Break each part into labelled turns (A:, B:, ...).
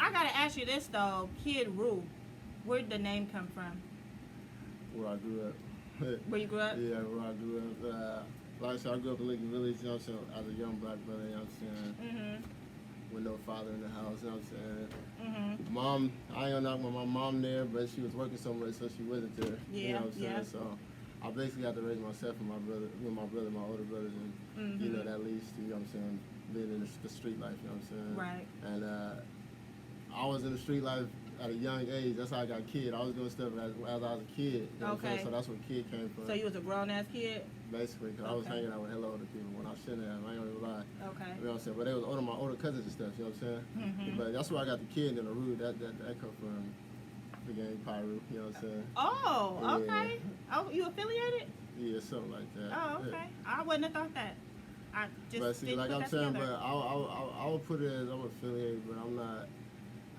A: I gotta ask you this though, Kid Rue, where'd the name come from?
B: Where I grew up.
A: Where you grew up?
B: Yeah, where I grew up. Like I said, I grew up in Lincoln Village, you know what I'm saying, as a young black brother, you know what I'm saying? With no father in the house, you know what I'm saying? Mom, I ain't gonna knock my mom there, but she was working somewhere, so she wasn't there. You know what I'm saying? So I basically had to raise myself and my brother, my older brothers, and you know, that leads to, you know what I'm saying, being in the street life, you know what I'm saying?
A: Right.
B: And I was in the street life at a young age. That's how I got Kid. I was doing stuff as I was a kid. You know what I'm saying? So that's where Kid came from.
A: So you was a grown ass kid?
B: Basically, because I was hanging out with hella older people when I shouldn't have. I ain't gonna lie.
A: Okay.
B: You know what I'm saying? But they was my older cousins and stuff. You know what I'm saying? But that's where I got the Kid and the Root. That come from the game Pyro. You know what I'm saying?
A: Oh, okay. Yeah. Oh, you affiliated?
B: Yeah, something like that.
A: Oh, okay. Yeah. I wouldn't have thought that. I just
B: but see,
A: didn't
B: like
A: put
B: I'm
A: that
B: saying,
A: together.
B: but I would put it as I'm affiliated, but I'm not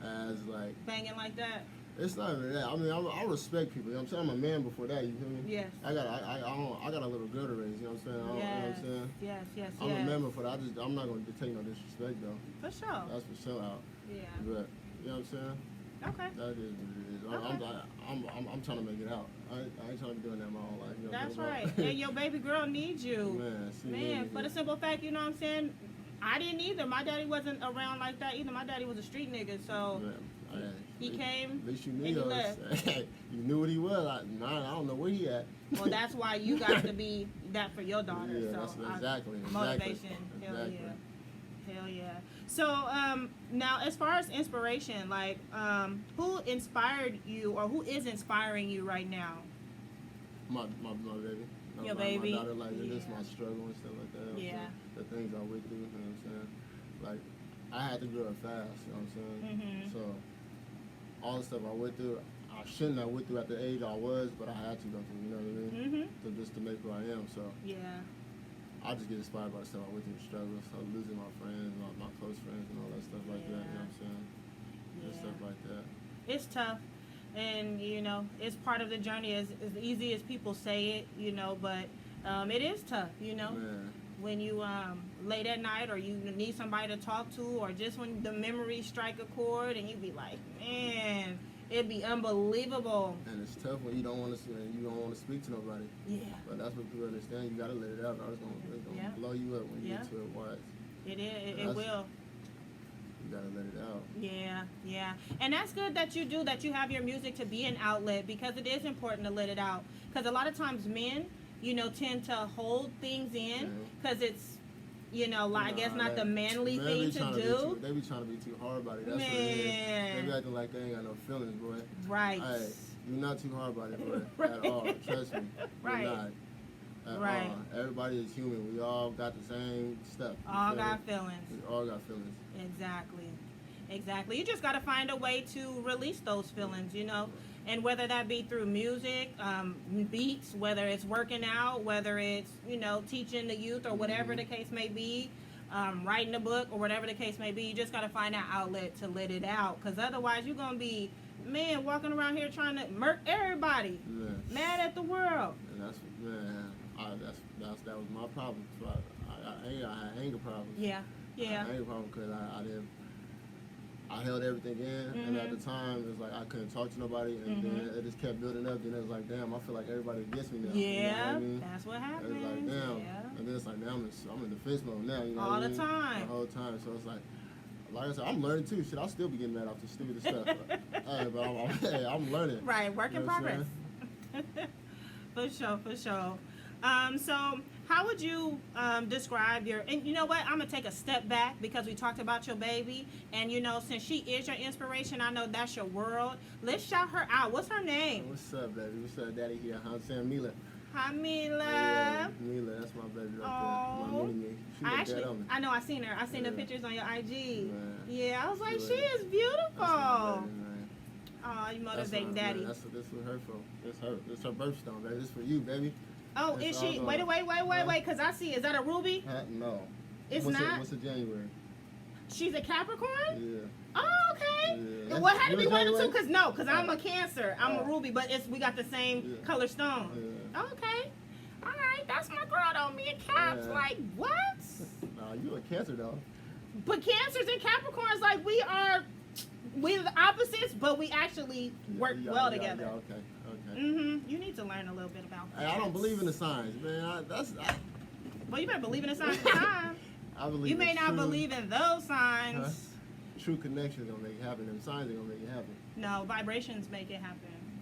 B: as like
A: banging like that.
B: It's not even that. I mean, I respect people. You know what I'm saying? I'm a man before that. You feel me?
A: Yes.
B: I got a little girl to raise. You know what I'm saying? You know what I'm saying?
A: Yes.
B: I'm a man before that. I'm not gonna take no disrespect though.
A: For sure.
B: That's for sure out.
A: Yeah.
B: But you know what I'm saying?
A: Okay.
B: That is what it is.
A: Okay.
B: I'm trying to make it out. I ain't trying to be doing that my whole life. You know
A: that's right. And your baby girl needs you. Man, for the simple fact, you know what I'm saying? I didn't either. My daddy wasn't around like that either. My daddy was a street nigga, so he came.
B: At least you knew
A: and he left.
B: You knew what he was. I don't know where he at.
A: Well, that's why you got to be that for your daughter.
B: Yeah,
A: so
B: that's exactly.
A: Motivation.
B: Exactly.
A: Hell yeah. Hell yeah. So now, as far as inspiration, like who inspired you, or who is inspiring you right now?
B: My baby.
A: Your baby.
B: My daughter, like just my struggle and stuff like that.
A: Yeah.
B: The things I went through. You know what I'm saying? Like I had to grow up fast. You know what I'm saying? So all the stuff I went through, I shouldn't have went through at the age I was, but I had to go through. You know what I mean? To make who I am. So
A: yeah.
B: I just get inspired by the stuff I went through, the struggles, losing my friends, my close friends, and all that stuff like that. You know what I'm saying? Just stuff like that.
A: It's tough, and you know, it's part of the journey. As easy as people say it, you know, but it is tough. You know, when you late at night, or you need somebody to talk to, or just when the memories strike a chord, and you be like, man. It'd be unbelievable.
B: And it's tough when you don't want to speak to nobody.
A: Yeah.
B: But that's what people understand. You gotta let it out. It's gonna blow you up when you get to it once.
A: It is. It will.
B: You gotta let it out.
A: Yeah. And that's good that you do. That you have your music to be an outlet, because it is important to let it out. Because a lot of times men, you know, tend to hold things in because it's. You know, like, I guess not the manly thing to do.
B: They be trying to be too hard about it. That's what it is. They be acting like they ain't got no feelings, boy.
A: Right.
B: Hey, you're not too hard about it, boy. At all. Trust me.
A: Right.
B: You're not. At all. Everybody is human. We all got the same stuff.
A: All got feelings.
B: We all got feelings.
A: Exactly. You just got to find a way to release those feelings, you know. And whether that be through music, beats, whether it's working out, whether it's, you know, teaching the youth or whatever the case may be, writing a book or whatever the case may be, you just got to find that outlet to let it out. Because otherwise you're going to be, man, walking around here trying to murk everybody, mad at the world.
B: And that's, that was my problem. So I had anger problems.
A: Yeah.
B: I had anger problems because I held everything in, and at the time, it was like I couldn't talk to nobody, and then it just kept building up, and it was like, damn, I feel like everybody against me now.
A: Yeah,
B: you know what I mean?
A: That's what happens.
B: It was like, damn. And then it's like, now I'm in defense mode now, you know
A: all
B: what I
A: the
B: mean?
A: time.
B: The whole time. So it's like I said, I'm learning too. Shit, I'll still be getting mad off the stupidest stuff. But I'm learning.
A: Right, work in progress. For sure. So how would you describe your, and you know what, I'm going to take a step back because we talked about your baby, and you know, since she is your inspiration, I know that's your world. Let's shout her out. What's her name?
B: What's up, baby? What's up, daddy here? I'm saying Mila.
A: Hi, Mila.
B: Yeah, Mila, that's my baby right there. My mini-me.
A: I know, I seen her. I seen the pictures on your IG.
B: Man.
A: Yeah, I was like, she is beautiful. Oh, you motivating daddy.
B: That's what her for. This her birthstone, baby. This for you, baby.
A: Oh, is she? Wait, because I see. Is that a ruby?
B: No.
A: It's not?
B: What's a January?
A: She's a Capricorn?
B: Yeah.
A: Oh, okay.
B: Yeah.
A: What had to be one of the two? Because I'm a Cancer. I'm a ruby, but we got the same color stone.
B: Yeah.
A: Okay. All right. That's my girl, though. Me and Caps, like, what?
B: Nah, you a Cancer, though.
A: But Cancers and Capricorns, like, we are opposites, but we actually work well together.
B: Okay.
A: You need to learn a little bit about that.
B: Hey, I don't believe in the signs, man.
A: Well, you better believe in the signs of time.
B: I believe
A: You may
B: in
A: not
B: true,
A: believe in those signs.
B: True connections gonna make it happen. Them signs are gonna make it happen.
A: No, vibrations make it happen.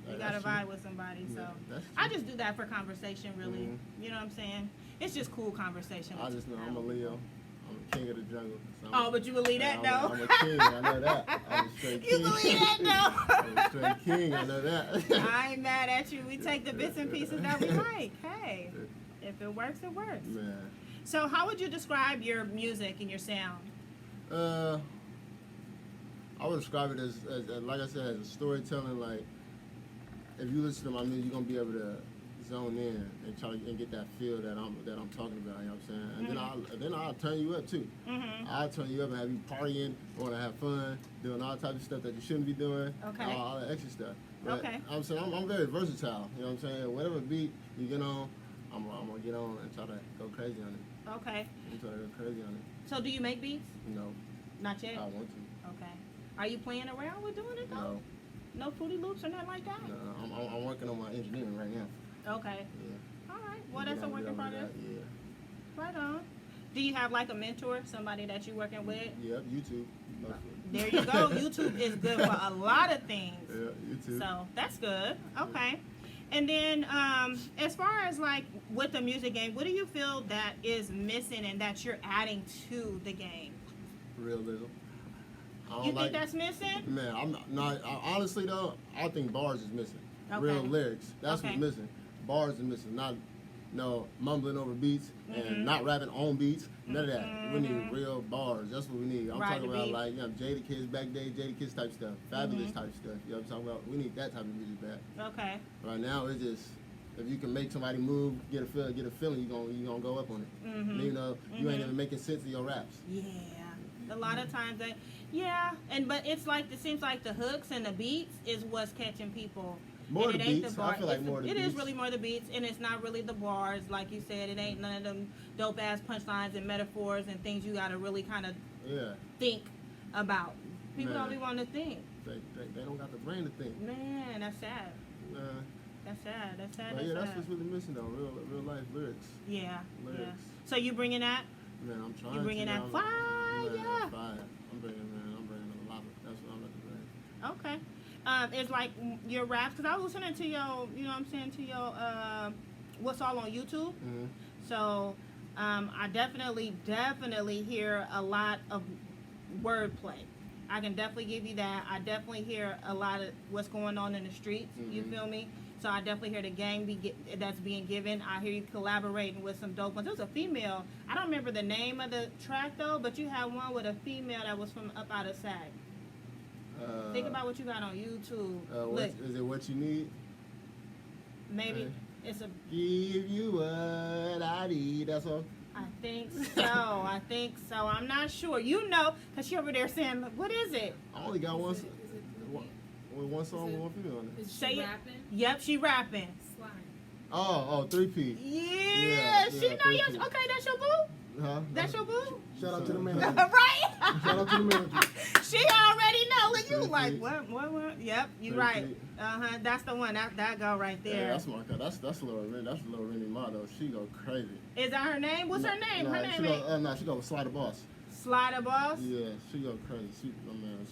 A: You gotta
B: That's true.
A: vibe with somebody. So
B: Yeah, that's
A: I
B: true.
A: just do that for conversation, really. You know what I'm saying? It's just cool conversation.
B: I just know I'm a Leo. I'm a king of the jungle. So
A: Oh, but you believe that, though?
B: I'm a king. I know that. I'm a straight king.
A: You believe that, though?
B: I'm a straight king. I know that.
A: I ain't mad at you. We take the bits and pieces that we like. Hey, if it works, it works.
B: Man.
A: So how would you describe your music and your sound?
B: I would describe it as like I said, as a storytelling. Like, if you listen to my music, you're gonna be able to zone in and try and get that feel that I'm talking about. You know what I'm saying? And then I'll turn you up too. I'll turn you up and have you partying, want to have fun, doing all types of stuff that you shouldn't be doing.
A: Okay.
B: All that extra stuff. But
A: Okay.
B: I'm saying I'm very versatile. You know what I'm saying? Whatever beat you get on, I'm gonna get on and try to go crazy on it.
A: Okay.
B: I'm trying to go crazy on it.
A: So do you make beats?
B: No,
A: Not yet?
B: I want to.
A: Okay. Are you playing around with doing it, though?
B: No,
A: No Fruity Loops or nothing like that?
B: no. I'm working on my engineering right now.
A: Okay.
B: Yeah.
A: All right. Well, that's a work in progress.
B: Yeah.
A: Right on. Do you have like a mentor, somebody that you're working with?
B: Yep, YouTube.
A: There you go. YouTube is good for a lot of things.
B: Yeah, YouTube.
A: So that's good. Okay. And then as far as like with the music game, what do you feel that is missing and that you're adding to the game?
B: Realism. I don't
A: You
B: like,
A: think that's missing?
B: Man, I'm not. Honestly though, I think bars is missing.
A: Okay.
B: Real lyrics. That's
A: Okay.
B: what's missing. Bars is missing. Not no mumbling over beats and not rapping on beats. None of that. We need real bars. That's what we need. I'm
A: Right,
B: talking
A: the
B: about
A: beat.
B: like Jada Kids back day, Jada Kids type stuff, Fabulous type stuff. You know what I'm talking about? We need that type of music back.
A: Okay.
B: Right now it's just if you can make somebody move, get a feeling, you gonna go up on it. You know, you ain't even making sense of your raps.
A: Yeah. A lot of times that, but it's like, it seems like the hooks and the beats is what's catching people.
B: More
A: and
B: the
A: it ain't
B: beats.
A: the bar.
B: I feel like more the
A: It
B: beats.
A: is really more the beats, and it's not really the bars, like you said. It ain't none of them dope ass punchlines and metaphors and things you gotta really kind of
B: Yeah.
A: think about. People
B: Man.
A: don't even want to think.
B: They don't got the brain to think.
A: Man, that's sad. That's sad. That's sad.
B: But yeah, that's
A: sad.
B: what's really missing though. Real life lyrics.
A: Yeah.
B: Lyrics.
A: So you bringing that?
B: Man, I'm trying.
A: You bringing
B: to,
A: that
B: I'm-
A: fire?
B: Man, fire. I'm bringing a lot. That's what I'm looking for.
A: Okay. It's like your raps, because I was listening to your, you know what I'm saying, to your, what's all on YouTube. So I definitely hear a lot of wordplay. I can definitely give you that. I definitely hear a lot of what's going on in the streets. You feel me? So I definitely hear the game that's being given. I hear you collaborating with some dope ones. There was a female. I don't remember the name of the track though, but you had one with a female that was from up out of SAG. Think about what you got on YouTube. Look,
B: Is it what you need?
A: maybe it's a.
B: Give you what I need. That's all.
A: I think so. I'm not sure. You know, because she over there saying, what is it?
B: I only got one.
C: Is it
B: One song with one female on it.
C: Is
A: Say
C: she
A: it.
C: rapping?
A: Yep, she rapping.
C: Slime.
B: Oh, 3P.
A: Yeah, she know you.
B: thank you.
A: Okay, that's your boo?
B: Huh?
A: That's your boo?
B: Shout out to the manager.
A: Right?
B: Shout out to the manager.
A: She already know. Look, you
B: Thank
A: like,
B: you.
A: what? Yep, you
B: Thank
A: right.
B: you.
A: That's the one. That go right
B: Yeah,
A: there.
B: that's my cut. That's Lil Rennie Ma though. She go crazy.
A: Is that her name? What's her name? Her name is
B: She go Slide the Boss.
A: Slider Boss.
B: Yeah, she go crazy. She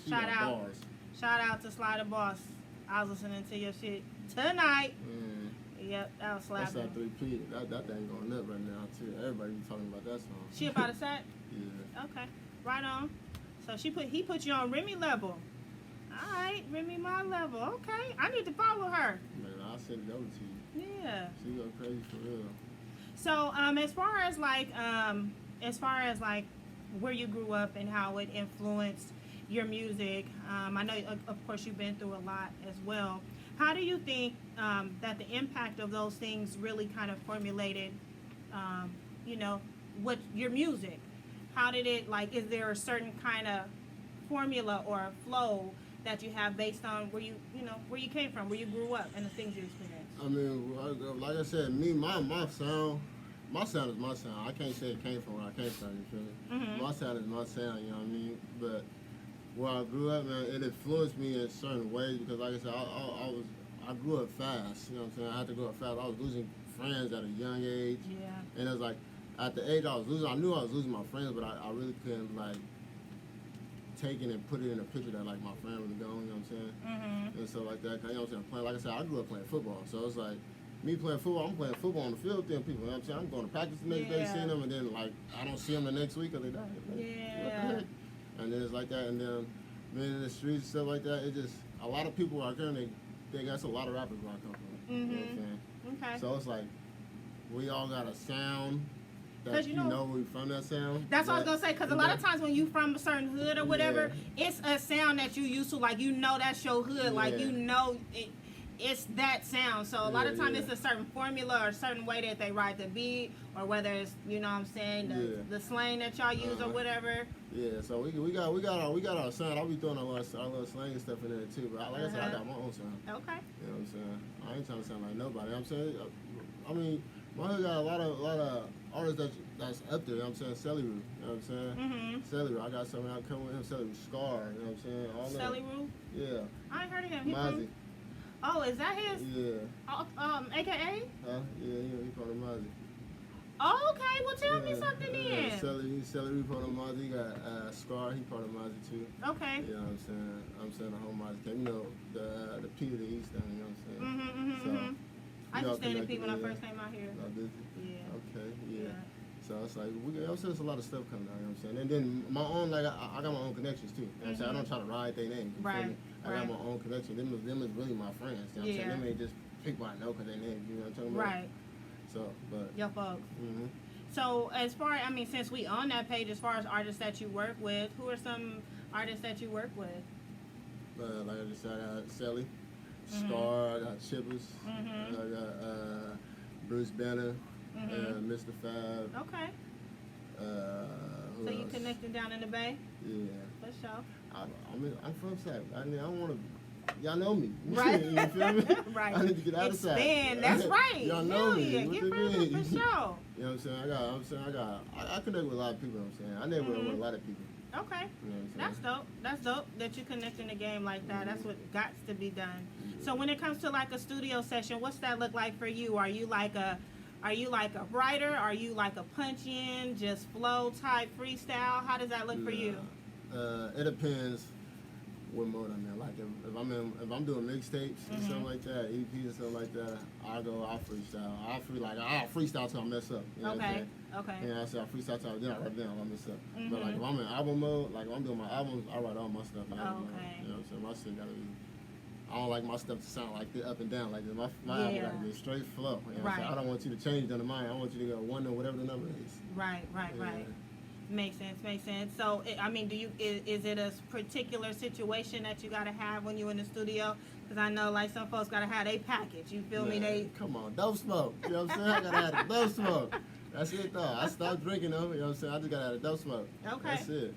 A: Shout
B: got
A: out.
B: bars.
A: Shout out to Slider Boss. I was listening to your shit tonight. Yep, that was
B: That's
A: slapping.
B: that 3P. That thing going up right now too. Everybody be talking about that song.
A: She about a set?
B: Yeah.
A: Okay, right on. So he put you on Remy level. All right, Remy my level. Okay, I need to follow her.
B: Man, I'll send it over to you.
A: Yeah.
B: She go crazy for real.
A: So as far as like where you grew up and how it influenced your music, I know of course you've been through a lot as well. How do you think that the impact of those things really kind of formulated, what your music? How did it, like, is there a certain kind of formula or a flow that you have based on where you came from, where you grew up, and the things you experienced?
B: I mean, like I said, my sound is my sound. I can't say it came from where I came from. You feel me? My sound is my sound. You know what I mean? But where I grew up, man, it influenced me in certain ways because, like I said, I grew up fast. You know what I'm saying? I had to grow up fast. I was losing friends at a young age, and it was like at the age I was losing, I knew I was losing my friends, but I really couldn't like take it and put it in a picture that like my friend was gone. You know what I'm saying?
A: Mm-hmm.
B: And stuff like that. You know what I'm saying? Playing, like I said, I grew up playing football, so it's like. Me playing football, I'm playing football on the field with them people. You know what I'm saying? I'm going to practice the next day, seeing them, and then like I don't see them the next week, or they die. Like, what the heck? And then it's like that, and then being in the streets and stuff like that. It just a lot of people out there, they got a lot of rappers where I come from. You know what I'm saying?
A: Okay.
B: So it's like we all got a sound that
A: you know
B: we from that sound.
A: That's what I was gonna say. Because a lot of times when you from a certain hood or whatever, it's a sound that you used to. Like you know that's your hood. Like you know it. It's that sound. So a lot of times it's a certain formula or a certain way that they write the beat, or whether it's, you know what I'm saying, the slang that y'all use or whatever.
B: Yeah, so we got our sound. I'll be throwing a little slang and stuff in there too. But like I said, I got my own sound.
A: Okay.
B: You know what I'm saying? I ain't trying to sound like nobody. You know what I'm saying? I mean, my hood got a lot of artists that's up there. You know what I'm saying? Celery. You know what I'm saying? Celery. I got something out coming with him. Celery. Scar. You know what I'm saying? All that.
A: Celery?
B: Yeah.
A: I ain't heard of him. He
B: Mozzie.
A: Oh, is that his?
B: Yeah.
A: AKA?
B: Huh? Yeah, he part of Mozzie.
A: Oh, okay. Well, tell me something then.
B: Celery part of Mozzie. He got Scar. He part of Mozzie too.
A: Okay.
B: You know what I'm saying? I'm saying the whole Mozzie camp. You know the P to the East thing. You know what I'm saying?
A: I used to stay in the P when I first came out here.
B: Oh, did you?
A: Yeah.
B: Okay. Yeah. So it's like I'm saying there's a lot of stuff coming out. You know what I'm saying? And then my own I got my own connections too. You know what I'm saying? I don't try to ride their name.
A: Right.
B: I got my own connection. Them is really my friends. You know what I'm saying? Them ain't just people I know because they name. You know what I'm talking about?
A: Right.
B: So, but.
A: Your folks. So as far, I mean, since we on that page, as far as artists that you work with, who are some artists that you work with?
B: Like I just said, I got Sally, Scar, I got Chippers, I got Bruce Banner, Mr. Fab.
A: Okay.
B: Who
A: So you
B: else?
A: connecting down in the Bay?
B: Yeah.
A: For sure.
B: I'm from Sac. I mean, I don't want to. Y'all know me.
A: Right.
B: You feel me?
A: Right.
B: I need to get out of Sac.
A: Expand. That's right.
B: Y'all know me.
A: Yeah.
B: What
A: Get
B: they
A: further
B: mean?
A: for sure.
B: You know what I'm saying? I connect with a lot of people. You know what I'm saying? I network with a lot of people.
A: Okay.
B: You know what I'm saying?
A: That's dope. That's dope that you connect in the game like that. That's what got to be done. So when it comes to like a studio session, what's that look like for you? Are you like a writer? Are you like a punch in, just flow type freestyle? How does that look for you?
B: It depends what mode I'm in. Like if I'm doing mixtapes and something like that, EPs and something like that, I'll freestyle. I'll freestyle till I mess up. You know what I'm saying?
A: Okay.
B: Yeah, I say I freestyle till then I write it down if I mess up. But like if I'm in album mode, like if I'm doing my albums, I write all my stuff in album mode. You know what I'm saying? My shit gotta be. I don't like my stuff to sound like this up and down like this. My album like this straight flow. You know what I'm saying? I don't want you to change none of mine. I want you to go one or whatever the number is.
A: Right. Makes sense. So, I mean, is it a particular situation that you got to have when you're in the studio? Because I know, like, some folks got to have a package. You feel me?
B: Come on, dope smoke. You know what I'm saying? I got to have the dope smoke. That's it, though. I stopped drinking, though. You know what I'm saying? I just got to have the dope smoke.
A: Okay.
B: That's it.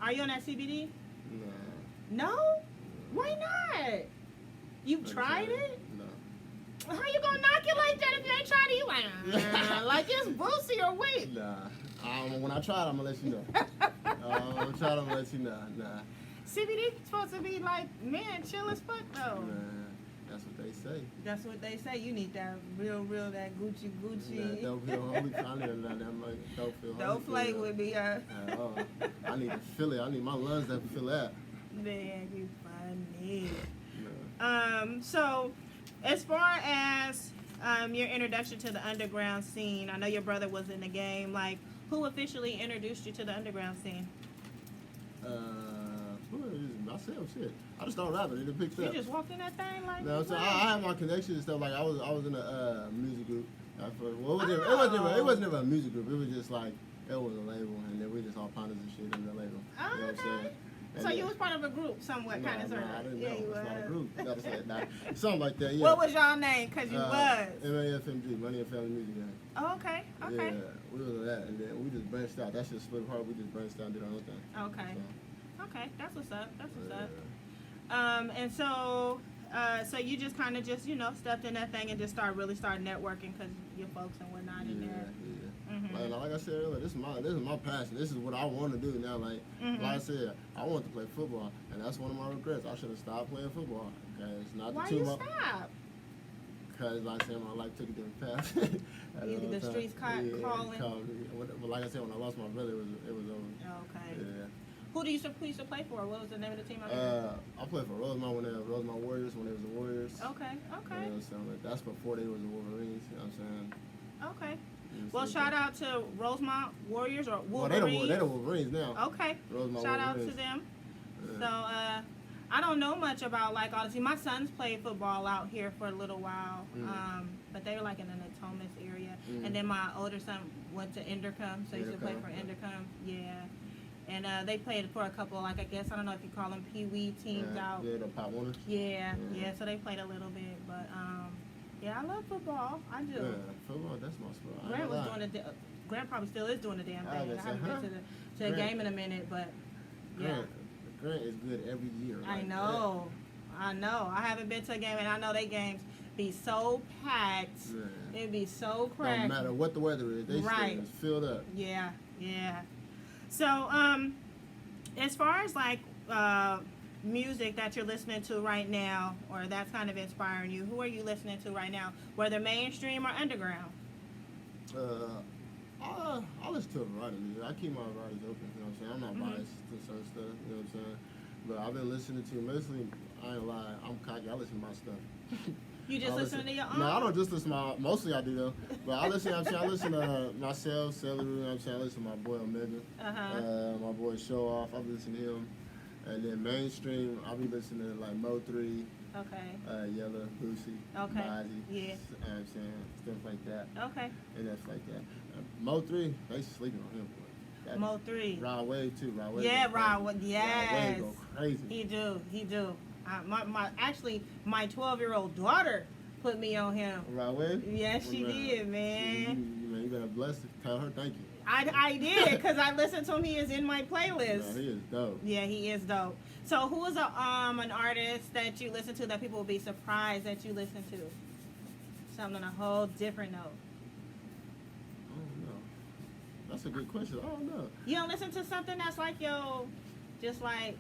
A: Are you on that CBD?
B: Nah.
A: No? Why not? You've tried it?
B: No.
A: How you gonna knock it like that if you ain't tried it? You like it's boozy or weak?
B: Nah. When I try it, I'm gonna let you know. I'm gonna let you know. Nah.
A: CBD supposed to be like, man, chill as fuck though.
B: Nah, that's what they say.
A: That's what they say. You need that real, that Gucci.
B: That dope feel holy. I need that dope feel holy.
A: Dope flake would be
B: I need to feel it. I need my lungs to feel that.
A: Man, you funny. So, as far as your introduction to the underground scene, I know your brother was in the game. Like, who officially introduced you to the underground scene?
B: Myself, shit. I just started rapping. It picked up.
A: You just walked in that thing like.
B: No, so I had my connections and stuff. Like I was in a music group. It wasn't ever a music group. It was just like it was a label, and then we just all partners and shit in the label.
A: Oh, you know what I'm saying? So you was part of a group somewhat, kind of, sort of.
B: I didn't
A: Yeah,
B: know.
A: you
B: It's not a
A: was.
B: group. That was something like that. Yeah.
A: What was y'all name? Cause you was.
B: MAFMG, Money and Family Music Gang.
A: Oh, okay.
B: Yeah, we was that, and then we just branched out. That shit split apart. We just branched out and did our own thing.
A: Okay.
B: So,
A: okay, that's what's up. And so you just kind of just stepped in that thing and just started networking because your folks and whatnot in there.
B: Yeah. Like I said earlier, this is my passion. This is what I want to do now. Like I said, I want to play football, and that's one of my regrets. I should have stopped playing football. Cause not
A: Why
B: the
A: you
B: two
A: stop?
B: Because like I said, my life took a different path.
A: The streets calling.
B: But like I said, when I lost my brother, it was over.
A: Okay.
B: Yeah.
A: Who used to play for? What was the name of the team?
B: I played for Rosemont when they were Rosemont Warriors, when they was the Warriors.
A: Okay.
B: You know, so that's before they was the Wolverines. You know what I'm saying?
A: Okay. Well, shout out to Rosemont Warriors or
B: Well,
A: Wolverines.
B: they're the Wolverines now.
A: Okay.
B: Rosemont
A: Shout out
B: Wolverines.
A: to them.
B: Yeah.
A: So, I don't know much about, like, honestly, my sons played football out here for a little while, but they were, like, in the Natomas area. And then my older son went to Endercom, so he used to play for Endercom. Yeah. And they played for a couple, like, I guess, I don't know if you call them Pee-wee teams out.
B: Yeah, the Pop Warners.
A: Yeah, so they played a little bit, but, yeah, I love football. I do.
B: Yeah, football, that's my sport.
A: Grant was doing Grant probably still is doing the damn thing. I haven't been to a game in a minute, but, yeah.
B: Grant is good every year.
A: I know. I haven't been to a game, and I know they games be so packed.
B: Yeah.
A: It'd be so cracked.
B: No matter what the weather is, they still is filled up.
A: Yeah. So, as far as like music that you're listening to right now, or that's kind of inspiring you, who are you listening to right now, whether mainstream or underground?
B: I listen to a variety of music. I keep my varieties open, you know what I'm saying? I'm not biased to certain stuff, you know what I'm saying? But I've been listening to mostly, I ain't lie, I'm cocky, I listen to my stuff.
A: You just listen to your own?
B: No, I don't just listen to my, mostly I do though. But I listen, I listen to myself, Celery, you know what I'm saying? I listen to my boy Omega, my boy Show Off, I listen to him. And then mainstream, I'll be listening to like Mo3, Yella, Boosie, Bozzy, you know what I'm saying? Stuff like that.
A: Okay.
B: And that's like that. Mo3, they sleeping on him, boy.
A: Mo3.
B: Rod Wave too. Rod Wave.
A: Yeah, Rod Wave. Yes.
B: Rod Wave go crazy.
A: He do. My 12-year-old daughter put me on him.
B: Rod Wave?
A: Yes, she did, man.
B: You better bless her. Tell her thank you.
A: I did, because I listened to him. He is in my playlist.
B: No, he is dope.
A: Yeah, he is dope. So who is an artist that you listen to that people will be surprised that you listen to? Something on a whole different note.
B: I don't know. That's a good question. I don't know.
A: You don't listen to something that's like just like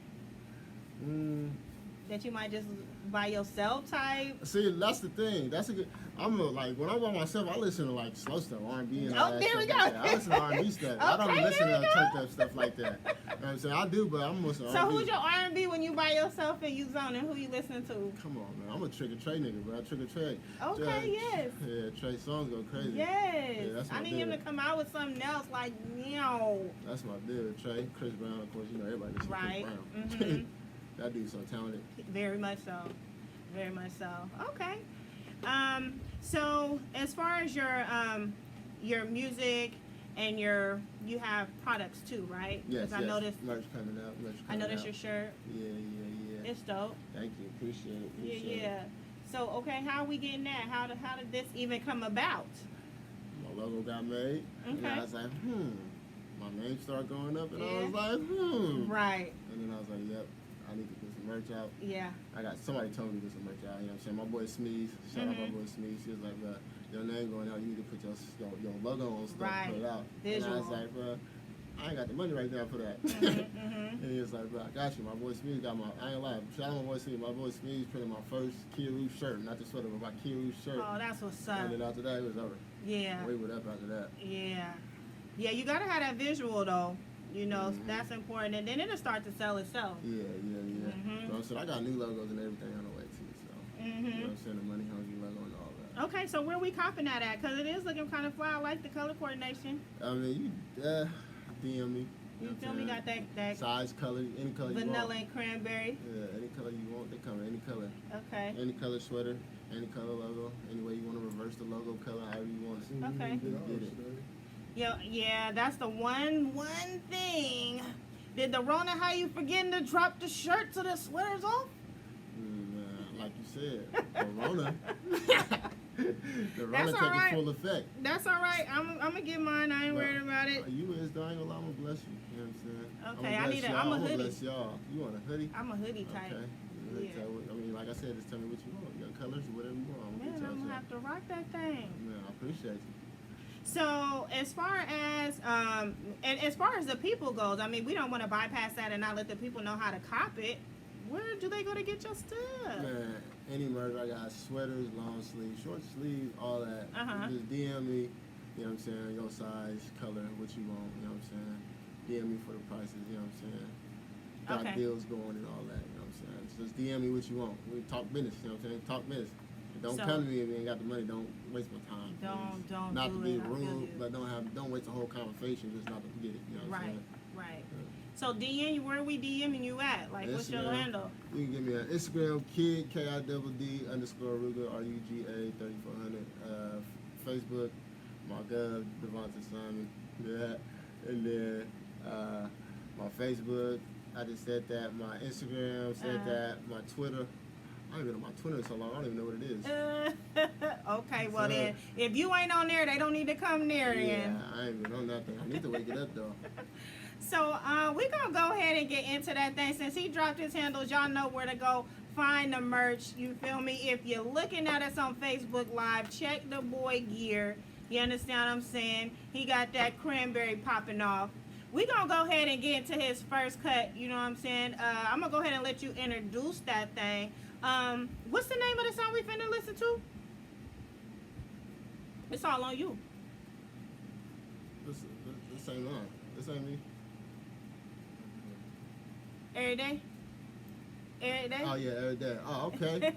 A: that you might just by yourself type?
B: See, that's the thing. That's a good. Like when I'm by myself, I listen to like slow stuff, R&B and all that.
A: There we go.
B: Like I listen to R&B stuff.
A: Okay,
B: I don't listen to turned up stuff like that. You know what I'm saying? I do, but I'm listening to
A: So
B: R&B.
A: who's your R&B when you by yourself and you zoning? Who you listening to?
B: Come on, man. I'm a Trigger Trey nigga, bro. Trigger Trey.
A: Okay, yes.
B: Yeah, Trey songs go crazy.
A: Yes.
B: Yeah, that's my
A: I need him to come out with something else like,
B: That's my dude, Trey. Chris Brown, of course, you know everybody listens to
A: right.
B: Chris Brown. That dude's so talented.
A: Very much so. Very much so. Okay. So as far as your music and you have products too, right?
B: Yes,
A: I noticed
B: merch coming out.
A: I noticed your shirt.
B: Yeah.
A: It's dope.
B: Thank you. Appreciate it.
A: Yeah. So okay, how are we getting that? How did this even come about?
B: My logo got made.
A: Okay.
B: And I was like, My name started going up, and I was like,
A: Right.
B: And then I was like, yep, I need to get some merch out.
A: Yeah.
B: Somebody told me to get some merch out. You know what I'm saying? My boy Smeeze, shout out my boy Smeeze. He was like, bro, your name going out, you need to put your logo on stuff,
A: Right.
B: put it out.
A: Visual.
B: And I was like, bro, I ain't got the money right now for that. And he was like, bro, I got you. My boy Smeeze got I ain't lying. Shout out my boy Smeeze. My boy Smeeze printed my first Kia Rouge shirt, not the sweater, but my Kia Rouge shirt.
A: Oh, that's what's up.
B: And then after that, it was over.
A: Yeah.
B: We were up after that.
A: Yeah. Yeah, you gotta have that visual though. You know, that's important, and then it'll start to sell itself.
B: Yeah. You know what I'm saying? I got new logos and everything on the way too, so. You know what I'm saying? The Money Hungry logo and all that.
A: Okay, so where we copping that at? Because it is looking kind of fly. I like the color coordination.
B: I mean, you DM me.
A: You feel me? Got that
B: size, color, any color you want.
A: vanilla and cranberry.
B: Yeah, any color you want, they come in any color.
A: Okay.
B: Any color sweater, any color logo, any way you want to reverse the logo color, however you want it.
A: Okay.
B: Get it.
A: Yeah, that's the one thing. Did the Rona have you forgetting to drop the shirts or the sweaters off?
B: Like you said, Corona. The Rona taking
A: right.
B: full effect.
A: That's all right. I'm gonna get mine. I ain't worried about it.
B: You is though. I ain't gonna lie. I'm gonna bless you. You know what I'm saying?
A: Okay,
B: I'm
A: a hoodie.
B: gonna bless y'all. You want a hoodie?
A: I'm a hoodie type.
B: Okay.
A: Yeah.
B: I mean, like I said, just tell me what you want. Your colors, whatever you want.
A: Man, I'm gonna have to rock that thing.
B: Man, I appreciate you.
A: So as far as the people goes, I mean, we don't want to bypass that and not let the people know how to cop it. Where do they go to get your stuff?
B: Man, any merch, I got sweaters, long sleeves, short sleeves, all that. Just DM me, you know what I'm saying, your size, color, what you want, you know what I'm saying. DM me for the prices, you know what I'm saying. Got deals going and all that, you know what I'm saying. So just DM me what you want. We talk business, you know what I'm saying. Talk business. Don't come to me if you ain't got the money. Don't waste my time.
A: Don't
B: not
A: do
B: to be
A: it.
B: rude, but don't waste the whole conversation just not to get it. You know what I'm saying?
A: Right. So where are we DMing you at? Like, what's your handle?
B: You can give me an Instagram, kid KIDD_Ruga RUGA 3400. Facebook, my gov Devonta Simon. Yeah, and then my Facebook. I just said that. My Instagram said that. My Twitter. I don't even know my Twitter so long. I don't even know what it is.
A: Okay, well then, if you ain't on there, they don't need to come near you.
B: Yeah, I ain't even on that thing. I need to wake it up though.
A: So we're gonna go ahead and get into that thing. Since he dropped his handles, y'all know where to go find the merch. You feel me? If you're looking at us on Facebook Live, check the boy gear. You understand what I'm saying? He got that cranberry popping off. We're going to go ahead and get into his first cut. You know what I'm saying? I'm going to go ahead and let you introduce that thing. What's the name of the song we finna listen to? It's all on you.
B: This ain't mine. This ain't me.
A: Every day? Every day?
B: Oh, yeah, every day. Oh, okay.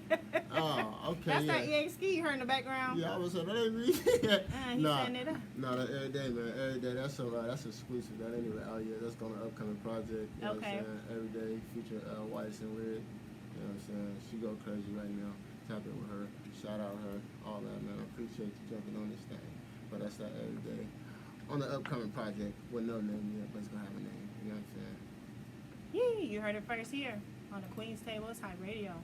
B: Oh, okay,
A: That's
B: yeah.
A: that EXP you heard in the background.
B: Yeah, I was saying, that ain't me.
A: He's setting it up.
B: No, that every day, man. Every day. That's exclusive. That anyway. Oh, yeah, that's going to upcoming project. You know what I'm saying? Every day, feature White and Weird. You know what I'm saying? She go crazy right now. Tap in with her. Shout out her. All that, man. I appreciate you jumping on this thing. But that's that every day. On the upcoming project with no name yet, but it's going to have a name. You know what I'm saying?
A: Yeah, you heard it first here on the Queen's Table. It's High Radio.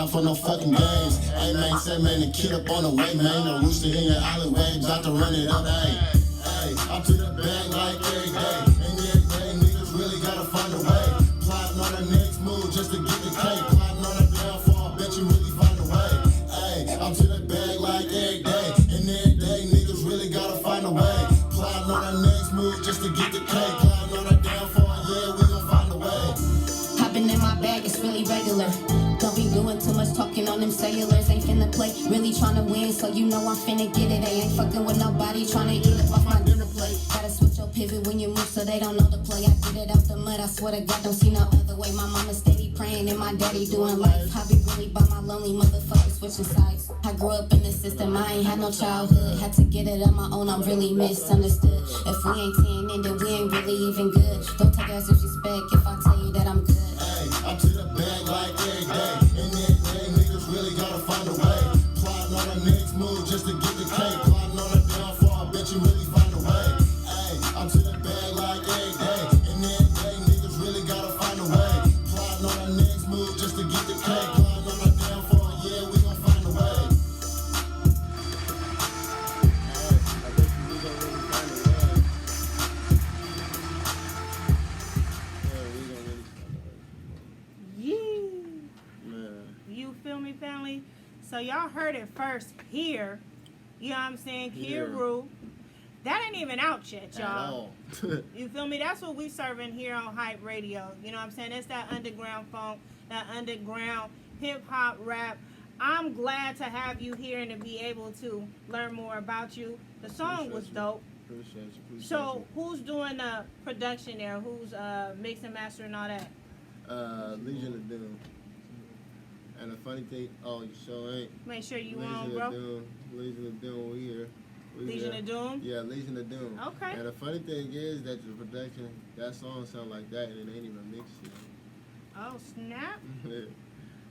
C: For no fucking games. Hey man, say man, the kid up on the way, man. The rooster in your alleyway, about to run it up, hey. I'm to the bag like every day. And every day, niggas really gotta find a way. Plotting on the next move just to get the cake. Plotting on the downfall, bet you really find a way. Hey, I'm to the bag like every day. And every day, niggas really gotta find a way. Plotting on the next move just to get the cake. Plotting on the downfall, yeah, we gon' find a way.
D: Hopping in my bag, it's really regular. Don't be doing too much talking on them cellulars. Ain't finna play, really tryna win, so you know I'm finna get it. They ain't fucking with nobody tryna eat up off my dinner plate. Gotta switch your pivot when you move so they don't know the play. I get it out the mud, I swear to God, don't see no other way. My mama steady praying and my daddy doing life. I be really by my lonely motherfucker switching sides. I grew up in the system, I ain't had no childhood. Had to get it on my own, I'm really misunderstood. If we ain't 10 in, then we ain't really even good. Don't take as disrespect if I tell you that I'm good.
C: I'm to the bag like every day. And every day, niggas really gotta find a way. Plotting on the next move just to get the cake. Plotting on the downfall, bet you really find a way. Hey, I'm to the bag like every day. And every day, niggas really gotta find a way. Plotting on the next move just to get the cake. Plotting on the downfall, yeah, we gon' find a way.
B: I bet you we gon' really find a way. Yeah, we gon' really find a way.
A: You feel me, family? So y'all heard it first here. You know what I'm saying? Kiru. That ain't even out yet,
B: at
A: y'all.
B: all.
A: You feel me? That's what we serving here on Hype Radio. You know what I'm saying? It's that underground funk, that underground hip hop rap. I'm glad to have you here and to be able to learn more about you. The song was dope.
B: Appreciate you.
A: So who's doing the production there? Who's mixing, mastering, all that?
B: Legion of Doom. And the funny thing, oh, you sure ain't.
A: Make sure you
B: Legion
A: on,
B: of
A: bro.
B: Doom. Legion of Doom, we here.
A: Legion of Doom?
B: Yeah, Legion of Doom.
A: Okay.
B: And the funny thing is that the production, that song sound like that and it ain't even mixed yet.
A: Oh, snap.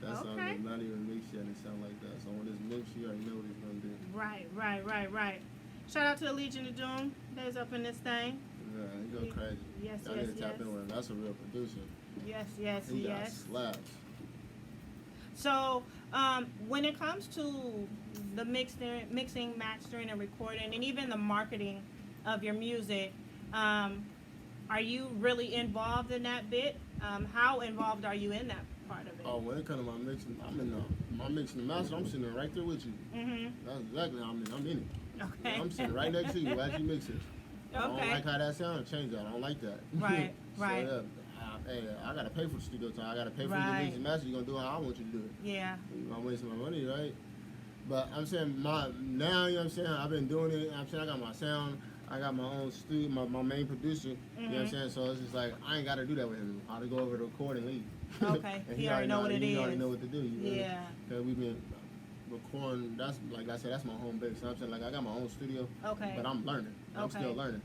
B: That song
A: Okay.
B: is not even mixed yet and it sound like that. So when it's mixed, you already know what it's gonna do.
A: Right. Shout out to the Legion of Doom. They's up in this thing.
B: Yeah, he go crazy.
A: Yes,
B: Y'all need to tap in with him. That's a real producer.
A: Yes.
B: He got slaps.
A: So, when it comes to the mixing, mastering, and recording, and even the marketing of your music, are you really involved in that bit? How involved are you in that part of it?
B: Oh, when it comes to my mixing, I'm in my mixing and master. I'm sitting there right there with you.
A: Mm-hmm.
B: That's exactly how I'm in it.
A: Okay.
B: I'm sitting right next to you as you mix it. I don't
A: Okay.
B: like how that sounds. Change that. I don't like that.
A: Right, right.
B: Straight up. Hey, I gotta pay for the studio time. I gotta pay for
A: Right.
B: the mix and master. You're gonna do it how I want you to do it.
A: Yeah.
B: I'm wasting my money, right? But I'm saying now, you know what I'm saying? I've been doing it. I'm saying I got my sound. I got my own studio, my main producer. You know what I'm saying? So it's just like, I ain't got to do that with him. I to go over to record and leave.
A: Okay.
B: And
A: He already know what it
B: He
A: is.
B: already know what to do. You know?
A: Yeah.
B: Because we've been recording, that's, like I said, that's my home base. So I'm saying, like, I got my own studio.
A: Okay.
B: But I'm learning. I'm
A: Okay.
B: still learning.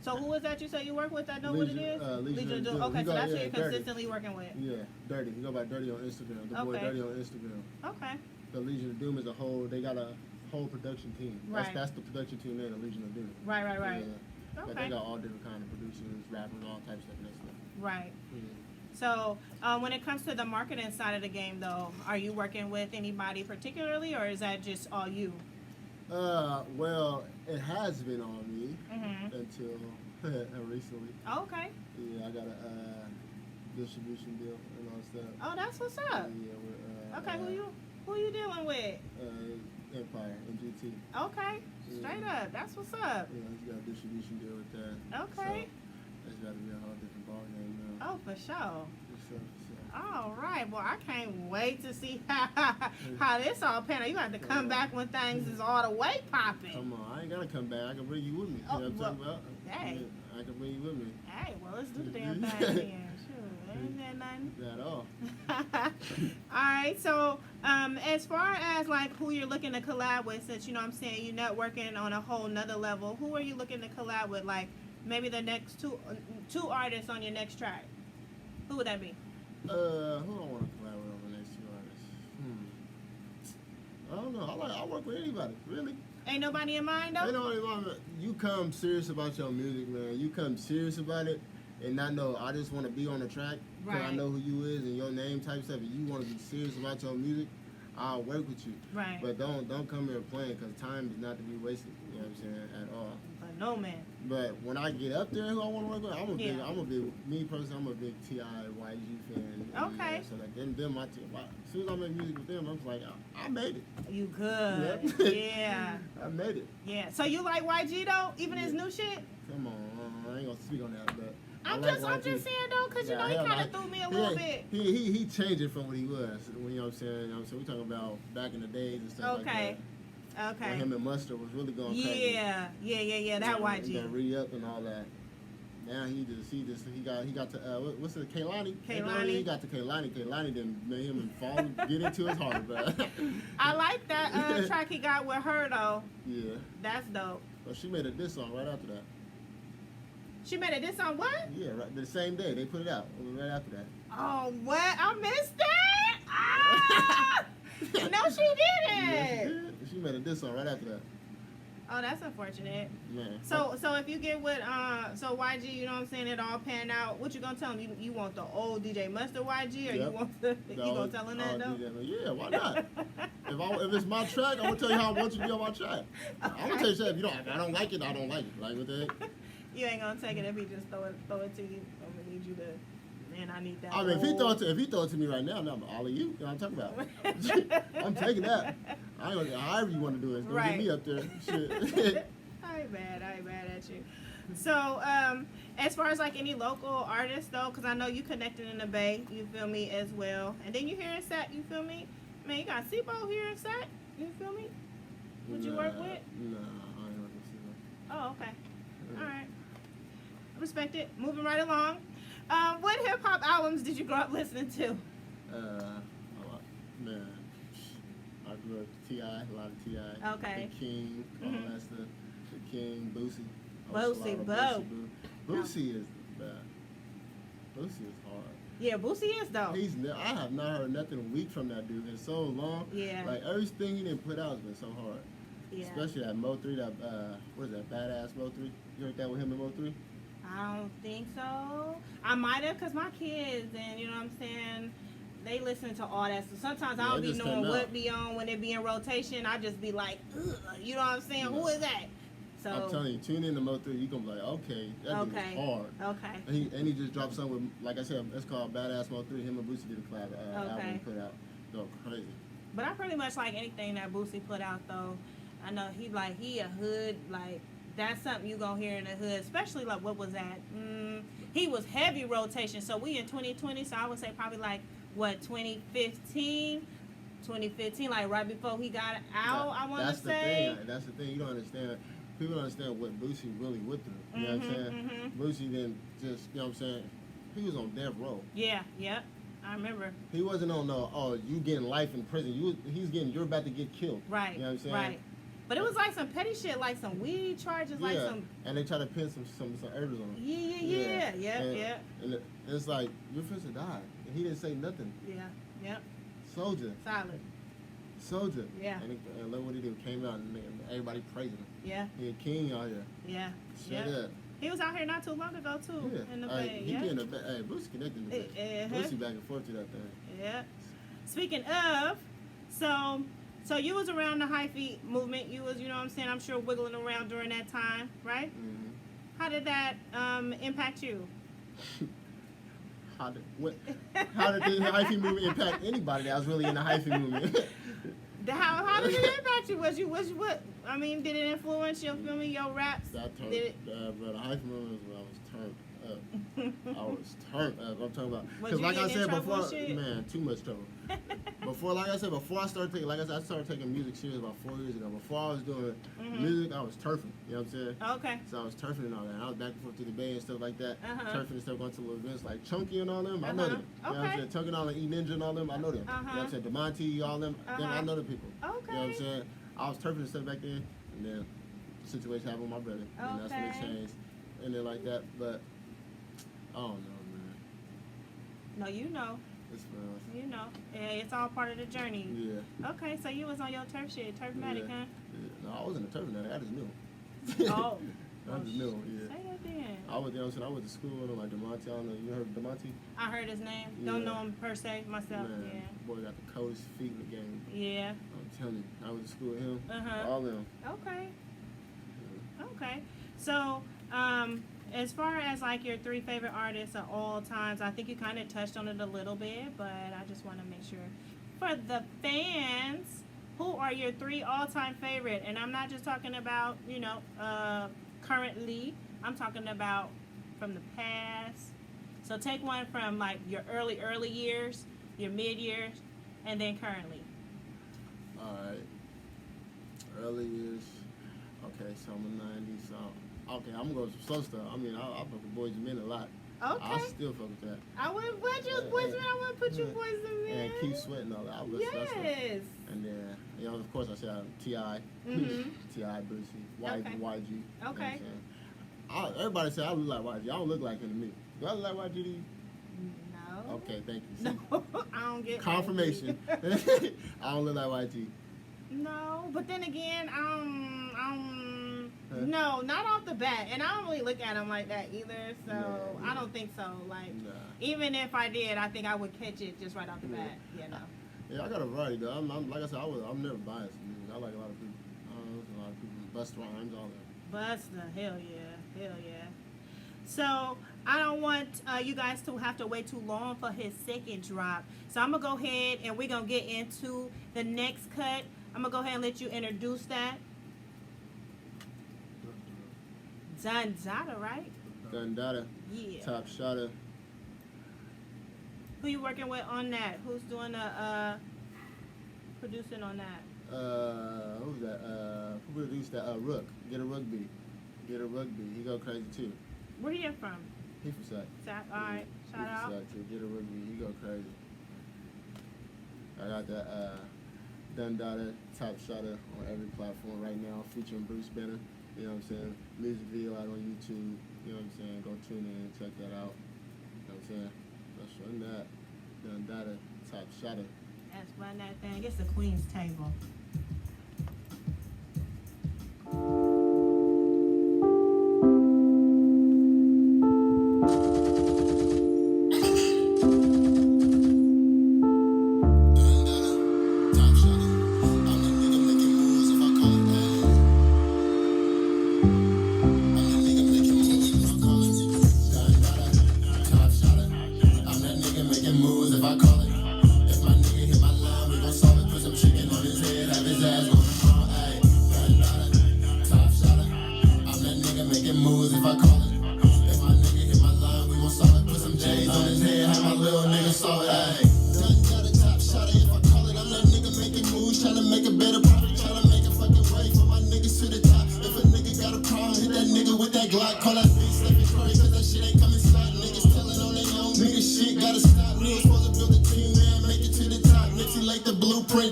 A: So who is that you say you work with that know what it is?
B: Legion of
A: Doom.
B: Doom.
A: Okay,
B: He
A: so
B: got-
A: that's who
B: yeah,
A: you're
B: Dirty.
A: consistently working with.
B: Yeah, Dirty. You go by Dirty on Instagram. The boy
A: Okay.
B: Dirty on Instagram.
A: Okay.
B: The Legion of Doom is a whole, they got a whole production team.
A: Right.
B: That's the production team name, the Legion of Doom.
A: Right.
B: Yeah. But
A: Okay.
B: they got all different kind of producers, rappers, all types of stuff.
A: Right.
B: Yeah.
A: So, when it comes to the marketing side of the game, though, are you working with anybody particularly, or is that just all you?
B: Well, it has been on me
A: Mm-hmm.
B: until recently.
A: Okay.
B: Yeah, I got a distribution deal and all stuff.
A: Oh, that's what's
B: Yeah,
A: up.
B: with
A: Okay, who you dealing with?
B: Empire and GT.
A: Okay, straight up. That's what's up.
B: Yeah, he's got a distribution deal with that.
A: Okay.
B: So that's got to be a whole different ballgame now.
A: Oh, for sure.
B: For sure.
A: All right. Well, I can't wait to see how this all pan out. You have to come back when things is all the way popping.
B: Come on, I ain't gotta come back. I can bring you with me.
A: Oh,
B: You know what I'm
A: well,
B: talking about?
A: hey.
B: Yeah, I can bring you with me.
A: Hey, well, let's do the damn thing then. Sure, ain't that nothing?
B: Not at all.
A: All right, so as far as like who you're looking to collab with, since you know what I'm saying you're networking on a whole nother level, who are you looking to collab with? Like maybe the next two artists on your next track. Who would that be?
B: Who do I want to collab with over the next two artists? I don't know. I work with anybody, really.
A: Ain't nobody in mind though.
B: You know, you come serious about your music, man. You come serious about it, and not know I just want to be on the track because I
A: Right.
B: know who you is and your name type stuff. And you want to be serious about your music, I'll work with you.
A: Right.
B: But don't come here playing because time is not to be wasted. You know what I'm saying? At all.
A: But no man.
B: But when I get up there, who I want to work with, I'm a
A: Yeah.
B: big, me personally, I'm a big T.I. YG fan.
A: Okay.
B: So like them my team. As soon as I make music with them, I'm just like, I made it.
A: You good.
B: Yep.
A: Yeah.
B: I made it.
A: Yeah. So you like YG though? Even his new shit?
B: Come on, I ain't gonna speak on that, but
A: I'm
B: I like
A: just
B: YG.
A: saying though, cause you know he
B: hell,
A: kind of threw me a little bit.
B: He changed it from what he was. You know what I'm saying? You know what I'm saying? We talking about back in the days and stuff like that.
A: Okay.
B: When
A: Okay.
B: him and Mustard was really going crazy.
A: Yeah. That
B: And
A: YG.
B: then re-up and all that. Now he got to what's it, Kaylani?
A: Kaylani.
B: He got to Kaylani. Kaylani then made him get into his heart, bro.
A: I like that track he got with her though.
B: Yeah.
A: That's dope.
B: But she made a diss song right after that.
A: She made a diss on what?
B: Yeah, right the same day they put it out. It was right after that.
A: Oh, what? I missed that. Ah! No, she didn't.
B: She made a diss song right after that.
A: Oh, that's unfortunate.
B: Man.
A: So if you get with so YG, you know what I'm saying, it all panned out. What you gonna tell him? You want the old DJ Mustard YG, or you
B: Yep.
A: want the you gonna tell him that though?
B: Yeah, why not? if it's my track, I'm gonna tell you how I want you to be on my track. I'm gonna tell you something. If I don't like it, I don't like it. Like what the heck?
A: You ain't gonna take it if he just throw it to you. I'm gonna need you to. Man, I need that.
B: I mean, if he throw it to me right now, I'm all of you. You know what I'm talking about? I'm taking that. I ain't gonna, however you want to do it. Don't
A: Right.
B: get me up there. Shit.
A: I ain't mad at you. So, as far as like any local artists though, because I know you connected in the Bay, you feel me, as well. And then you here in Sat, you feel me? Man, you got Sibo here in Sat, you feel me? Would you work with?
B: Nah, I ain't working with
A: Oh, okay. All right. Respect it. Moving right along. What hip hop albums did you grow up listening to?
B: Man, I grew up with T.I., a lot of T.I.
A: Okay.
B: The King, all that stuff. The King, Boosie.
A: Boosie,
B: Boosie is the best. Boosie is hard.
A: Yeah, Boosie is though.
B: I have not heard nothing weak from that dude in so long.
A: Yeah.
B: Like everything he didn't put out has been so hard.
A: Yeah.
B: Especially that Mo 3, that what is that, Badass Mo 3? You heard that with him and Mo 3?
A: I don't think so. I might have, because my kids, and you know what I'm saying, they listen to all that. So sometimes I don't be knowing what be on when it be in rotation. I just be like, ugh, you know what I'm saying? Who is that? So
B: I'm telling you, tune in to Mo 3, you gonna be like, okay, that dude is hard.
A: Okay.
B: And he just dropped something with, like I said, it's called Badass Mo 3. Him and Boosie did a collab album he put out. Go crazy.
A: But I pretty much like anything that Boosie put out though. I know he a hood, like that's something you gonna hear in the hood, especially like what was that? He was heavy rotation. So we in 2020, so I would say probably like what 2015, like right before he got out. I want to say.
B: That's the thing. You don't understand. People don't understand what Boosie really went through. You know what I'm saying? Boosie didn't just, you know what I'm saying? He was on death row.
A: Yeah, yep. I remember.
B: He wasn't on no, oh, you getting life in prison. You're about to get killed.
A: Right.
B: You know what I'm saying?
A: Right. But it was like some petty shit, like some weed charges, like some.
B: And they try to pin some herbs on him.
A: Yeah.
B: And it's like, you're supposed to die. And he didn't say nothing.
A: Yeah, yep.
B: Soldier.
A: Solid. Yeah.
B: And look what he did. Came out and everybody praising him.
A: Yeah.
B: He a king out here.
A: Yeah.
B: Straight up.
A: He was out here not too long ago too.
B: Yeah.
A: In the Bay.
B: He be in the Bay. Hey, Boosie connected in the Bay. Boosie back and forth to that thing.
A: Yeah. Speaking of, so you was around the hyphy movement. You was, you know what I'm saying, I'm sure wiggling around during that time, right?
B: Mm-hmm.
A: How did that impact you?
B: How did the hyphy movement impact anybody that was really in the hyphy movement?
A: How did it impact you? Was you what? I mean, did it influence your filming, your raps?
B: That turned,
A: did it?
B: bro, the hyphy movement was when I was turned up. I was turned up. I'm talking about,
A: Was
B: because
A: you
B: like I
A: getting in
B: said
A: trouble
B: before,
A: shit?
B: man, too much trouble. Before I started taking, I started taking music serious about 4 years ago. Before I was doing music, I was turfing. You know what I'm saying?
A: Okay.
B: So I was turfing and all that. And I was back and forth to the Bay and stuff like that.
A: Uh-huh.
B: Turfing and stuff, going to little events like Chunky and all them. I know them. You know what I'm
A: Okay.
B: saying? Chunky and all them, E Ninja and all them. I know them. You know what I'm saying? DeMonte, all them. Them, I know the people.
A: Okay.
B: You know what I'm saying? I was turfing and stuff back then, and then the situation happened with my brother, and that's when it changed, and then like that. But I don't know, man.
A: No, you know.
B: It's fun.
A: You know. Yeah, it's all part of the journey.
B: Yeah.
A: Okay, so you was on your turf shit, Turfmatic, huh?
B: Yeah. No, I wasn't a turf nut. I just knew.
A: Oh.
B: I just knew. Yeah.
A: Say that then.
B: I was, you know what I'm saying? I went to school with him, like DeMonte. I don't know. You heard of DeMonte?
A: I heard his name. Don't know him per se myself.
B: Man,
A: Yeah.
B: boy got the coldest feet in the game.
A: Yeah.
B: I'm telling you, I went to school with him. All them.
A: Okay. Okay. So, as far as like your 3 favorite artists of all times, I think you kind of touched on it a little bit, but I just want to make sure for the fans, who are your 3 all-time favorite? And I'm not just talking about, you know, currently. I'm talking about from the past. So take one from like your early years, your mid years, and then currently.
B: Alright. Early years. Okay, so I'm a 90s. So, okay, I'm going to slow stuff. I mean, I fuck with Boys and Men a lot.
A: Okay.
B: I still fuck with that.
A: I wouldn't put you boys in. I wouldn't put you boys in.
B: And Keep Sweating all that. I listen to that stuff.
A: Yes.
B: And then, you know, of course, I said T.I. T.I. Boosie.
A: Okay.
B: YG. You know what I'm
A: Okay.
B: saying? Everybody say I look like YG. I don't look like him to me. Do I look like YG to you?
A: No.
B: Okay, thank you. See?
A: No, I don't get
B: Confirmation. I don't look like YG.
A: No, but then again, no, not off the bat, and I don't really look at him like that either. So
B: No.
A: I don't think so. Like,
B: Nah.
A: even if I did, I think I would catch it just right off the bat. You know.
B: Yeah, I got a variety though. I'm like I said, I'm never biased. I like a lot of people. A lot of people. Busta Rhymes, all that.
A: Busta, hell yeah. So I don't want you guys to have to wait too long for his second drop. So I'm gonna go ahead and we're gonna get into the next cut. I'm gonna go ahead and let you introduce that. Dundada, right?
B: Dundada,
A: Yeah.
B: Top Shotter.
A: Who you working with on that? Who's doing the producing on that?
B: Who's that? Who produced that? Rook. Get a Rugby. Get a Rugby. He go crazy too.
A: Where you from?
B: He from Sac.
A: All right. Shout out.
B: He from Sac too. Get a Rugby. He go crazy. I got that Dundada Top Shotter on every platform right now, featuring Bruce Banner. You know what I'm saying? Music video out on YouTube. You know what I'm saying? Go tune in and check that out. You know what I'm saying? Let's run that. Dundada Top Shotter.
A: Let's run that thing. It's the Queen's table.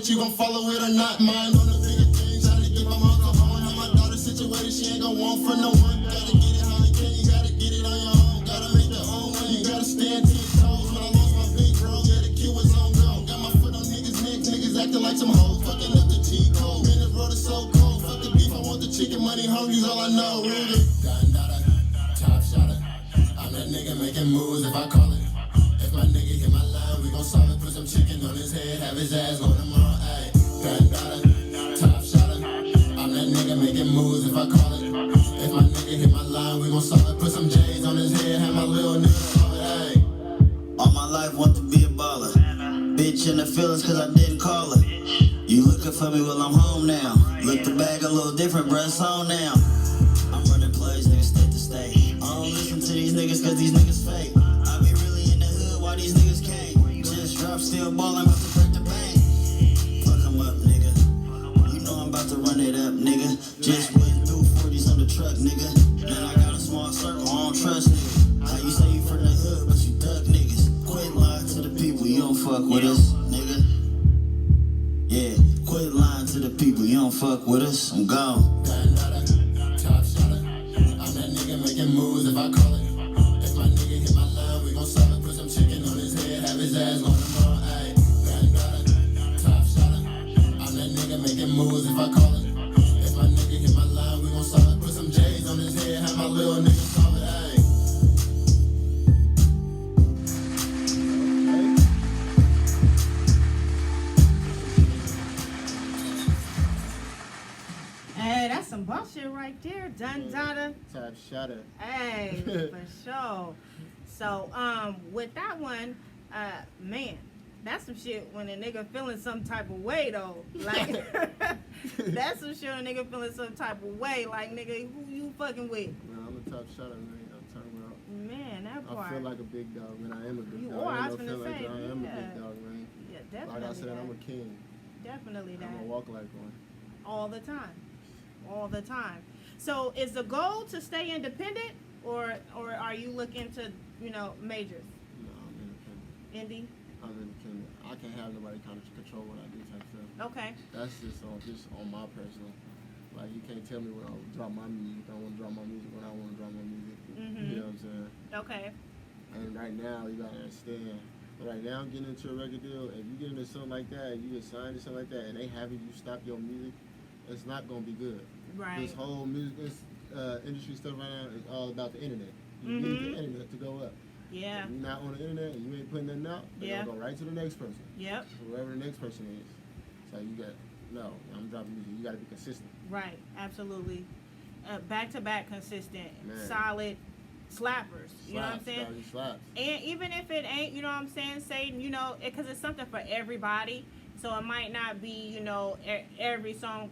C: You gon' follow it or not? Mind on the bigger things. Trying to get my mom home. Know my daughter's situated. She ain't gon' want for no one. Gotta get it how you can. You gotta get it on your own. Gotta make your own way. You gotta stand to your toes. When I lost my big bro, yeah, the kid was on go. Got my foot on niggas' neck. Niggas acting like some hoes. Fucking up the G code. Man, this road is so cold. Fuck the beef. I want the chicken. Money, hungry's all I know. Really. Dundada, Top Shotter. I'm that nigga making moves if I call it. If my nigga hit my line, we gon' solve it. Put some chicken on his head. Have his ass on him. Top Shotter. I'm that nigga making moves if I call it. If my nigga hit my line, we gon' solve it. Put some J's on his head, have my little nigga solve it, ayy.
E: All my life want to be a baller. Bitch in the feelings cause I didn't call her. You looking for me, well I'm home now. Look the bag a little different, bruh, it's on now. I'm running plays, niggas state to state. I don't listen to these niggas cause these niggas fake. I be really in the hood while these niggas came. Just drop, still ballin', about to break the bank. Up, nigga. You know I'm about to run it up, nigga. Just went through 40s on the truck, nigga. Now I got a small circle, I don't trust niggas. How you say you from the hood, but you duck niggas. Quit lying to the people, you don't fuck with us, nigga. Yeah, quit lying to the people, you don't fuck with us, I'm gone.
C: Top Shotter. I'm that nigga making moves if I call it. If my nigga hit my line, we gon' solve it. Put some chicken on his head, have his ass on him all, ayy. Making moves if I call it. If my nigga hit my line, we gon' solve it. Put some J's on his head, have my little nigga solve it, ayy.
A: Hey, that's some bullshit right there, Dundada.
B: Top Shotter.
A: Hey, for sure. So, with that one, man, that's some shit when a nigga feeling some type of way though. Like that's some shit when a nigga feeling some type of way. Like nigga, who you fucking with?
B: Man, I'm a Top Shotter, man. I'm talking about.
A: Man, that part.
B: I feel like a big dog, man. I am a big
A: You
B: dog.
A: are, I
B: ain't
A: was
B: no
A: finna
B: feel like
A: say,
B: I am
A: yeah.
B: a big dog, man.
A: Yeah, definitely.
B: Like I said,
A: that.
B: I'm a king.
A: Definitely that.
B: I'm gonna walk like one.
A: All the time. All the time. So is the goal to stay independent or are you looking to, majors?
B: No, I'm independent.
A: Indie?
B: I'm independent. I can't have nobody kind of control what I do type stuff.
A: Okay.
B: That's just on my personal. Like you can't tell me when I drop my music. I want to drop my music when I want to drop my music.
A: Mm-hmm.
B: You know what I'm saying?
A: Okay.
B: And right now you gotta understand. Right now I'm getting into a record deal. If you get into something like that, you get signed to something like that, and they having you stop your music, it's not gonna be good.
A: Right.
B: This whole music industry stuff right now is all about the internet. You need the internet to go up.
A: Yeah.
B: If you're not on the internet and you ain't putting nothing out, they're
A: Yeah.
B: gonna go right to the next person.
A: Yep.
B: Whoever the next person is. So you got I'm dropping music. You gotta be consistent.
A: Right. Absolutely. Back to back, consistent,
B: Man.
A: solid slappers. You know what I'm saying?
B: Slaps.
A: And even if it ain't, you know what I'm saying, say, because it's something for everybody. So it might not be, every song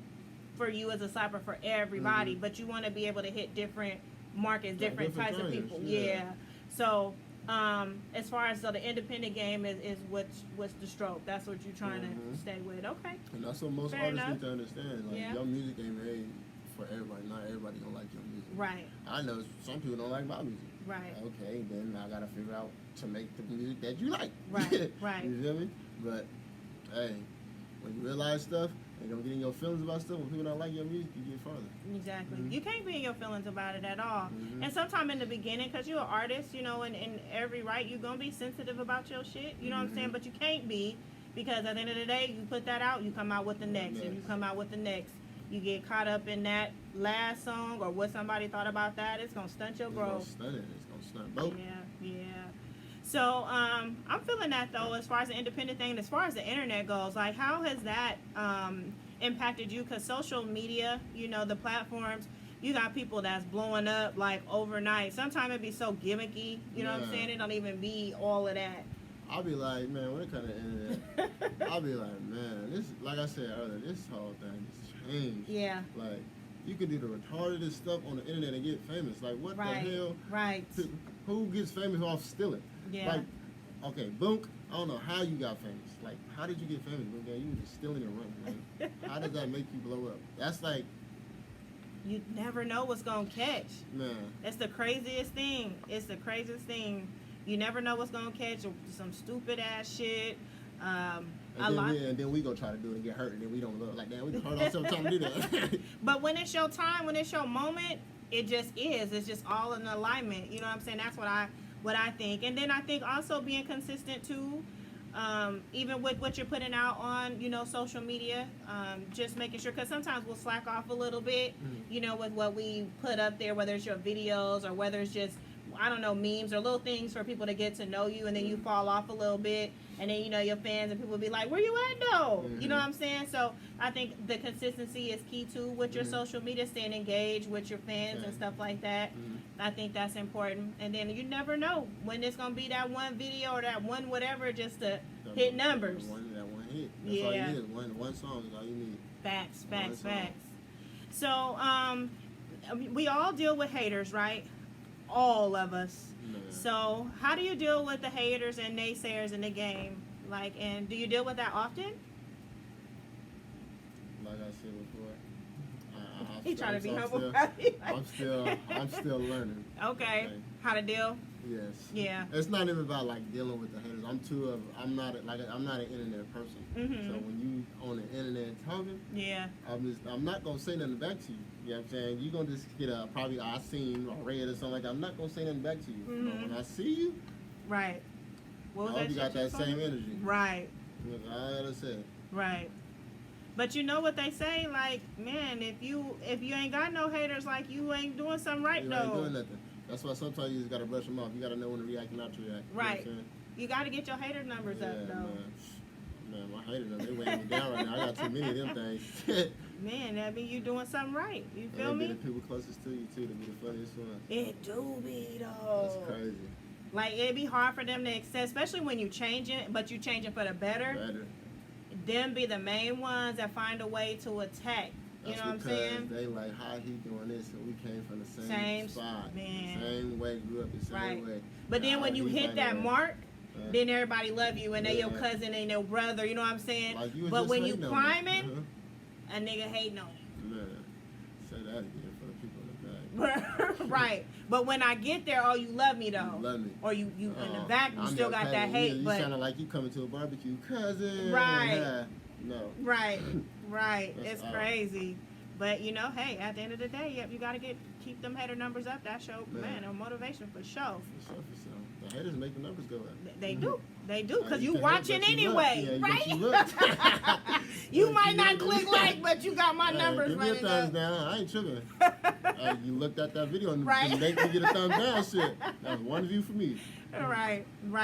A: for you as a slapper for everybody, but you want to be able to hit different markets, different types of people. Yeah. So, as far as the independent game is what's the stroke. That's what you're trying to stay with. Okay.
B: And that's what most
A: Fair
B: artists
A: enough.
B: need to understand. Like, your music ain't made for everybody. Not everybody gonna like your music.
A: Right.
B: I know some people don't like my music.
A: Right.
B: Okay, then I gotta figure out to make the music that you like.
A: Right. Right.
B: You feel me? But hey, when you realize stuff and don't get in your feelings about stuff, when people don't like your music, you get farther.
A: Exactly. You can't be in your feelings about it at all. And sometime in the beginning, because you're an artist, you know, and every right, you're going to be sensitive about your shit. You know what I'm saying? But you can't be, because at the end of the day, you put that out, you come out with the next, and you come out with the next. You get caught up in that last song or what somebody thought about that, it's going to stunt your growth.
B: It's going to stunt both.
A: Yeah. So, I'm feeling that, though, as far as the independent thing, as far as the internet goes. Like, how has that impacted you? Because social media, you know, the platforms, you got people that's blowing up, like, overnight. Sometimes it be so gimmicky, you know what I'm saying? It don't even be all of that.
B: I'll be like, man, when it comes to internet, I'll be like, man, this, like I said earlier, this whole thing has changed.
A: Yeah.
B: Like, you can do the retardedest stuff on the internet and get famous. Like, what the hell?
A: Right.
B: Who gets famous off stealing?
A: Yeah.
B: Like, okay, Boonk, I don't know how you got famous. Like, how did you get famous, Boonk? You were just stealing and running. Like, how did that make you blow up? That's like...
A: You never know what's going to catch.
B: Man.
A: It's the craziest thing. It's the craziest thing. You never know what's going to catch. Some stupid-ass shit.
B: And then we go try to do it and get hurt, and then we don't look like that. We can hurt ourselves trying to do that.
A: But when it's your time, when it's your moment, it just is. It's just all in alignment. You know what I'm saying? That's what I think. And then I think also being consistent too, even with what you're putting out on, you know, social media, just making sure, because sometimes we'll slack off a little bit, you know, with what we put up there, whether it's your videos or whether it's just, I don't know, memes or little things for people to get to know you, and then you fall off a little bit, and then, you know, your fans and people will be like, where you at though? You know what I'm saying? So I think the consistency is key too with your social media, staying engaged with your fans and stuff like that. I think that's important. And then you never know when it's going to be that one video or that one whatever just to hit numbers.
B: That one hit. That's all you need. One song is all you need.
A: Facts. So we all deal with haters, right? All of us. So how do you deal with the haters and naysayers in the game? Like, and do you deal with that often?
B: Like I said before,
A: He trying to be humble.
B: I'm still learning.
A: Okay. How to deal?
B: Yes.
A: Yeah.
B: It's not even about like dealing with the haters. I'm not an internet person. So when you on the internet talking, I'm not gonna say nothing back to you. You know what I'm saying? You gonna just get probably I seen or read or something like that. I'm not gonna say nothing back to you. But when I see you,
A: right. What was
B: I hope you got that same energy.
A: Right.
B: That's all I gotta say.
A: Right. But you know what they say, like, man, if you ain't got no haters, like, you ain't doing something right, though.
B: You ain't doing nothing. That's why sometimes you just gotta brush them off. You gotta know when to react and not to react.
A: Right.
B: You know what
A: you gotta get your hater numbers up, though.
B: Man, my haters, they weighing me down right now. I got too many of them things.
A: Man, that mean you doing something right. You feel me?
B: And the people closest to you, too, to be the funniest ones.
A: It do be, though.
B: That's crazy.
A: Like, it'd be hard for them to accept, especially when you change it, but you change it for the better. Them be the main ones that find a way to attack. You know what I'm saying?
B: They like, how he doing this, and we came from the same spot.
A: Man.
B: Same way, grew up the same way.
A: But then when you hit that mark, then everybody love you, and they your cousin and your brother, you know what I'm saying?
B: Like
A: but when you climbing, a nigga hating on you.
B: Man, say that again for the people in the back.
A: Right. But when I get there, oh, you love me though.
B: You love me.
A: Or you in the back, you still got that hate.
B: You
A: but
B: sounding like you coming to a barbecue, cousin.
A: Right.
B: No.
A: Right. It's
B: odd.
A: Crazy. But you know, hey, at the end of the day, you gotta keep them hater numbers up. That show, man, a motivation for sure.
B: For sure. The haters make the numbers go up.
A: They do, because you watching anyway, right?
B: You
A: might not click like, but you got my numbers
B: give me a
A: running
B: thumbs
A: up.
B: down. I ain't tripping. You looked at that video and make me get a thumbs down. Shit, that's one view for me.
A: Right.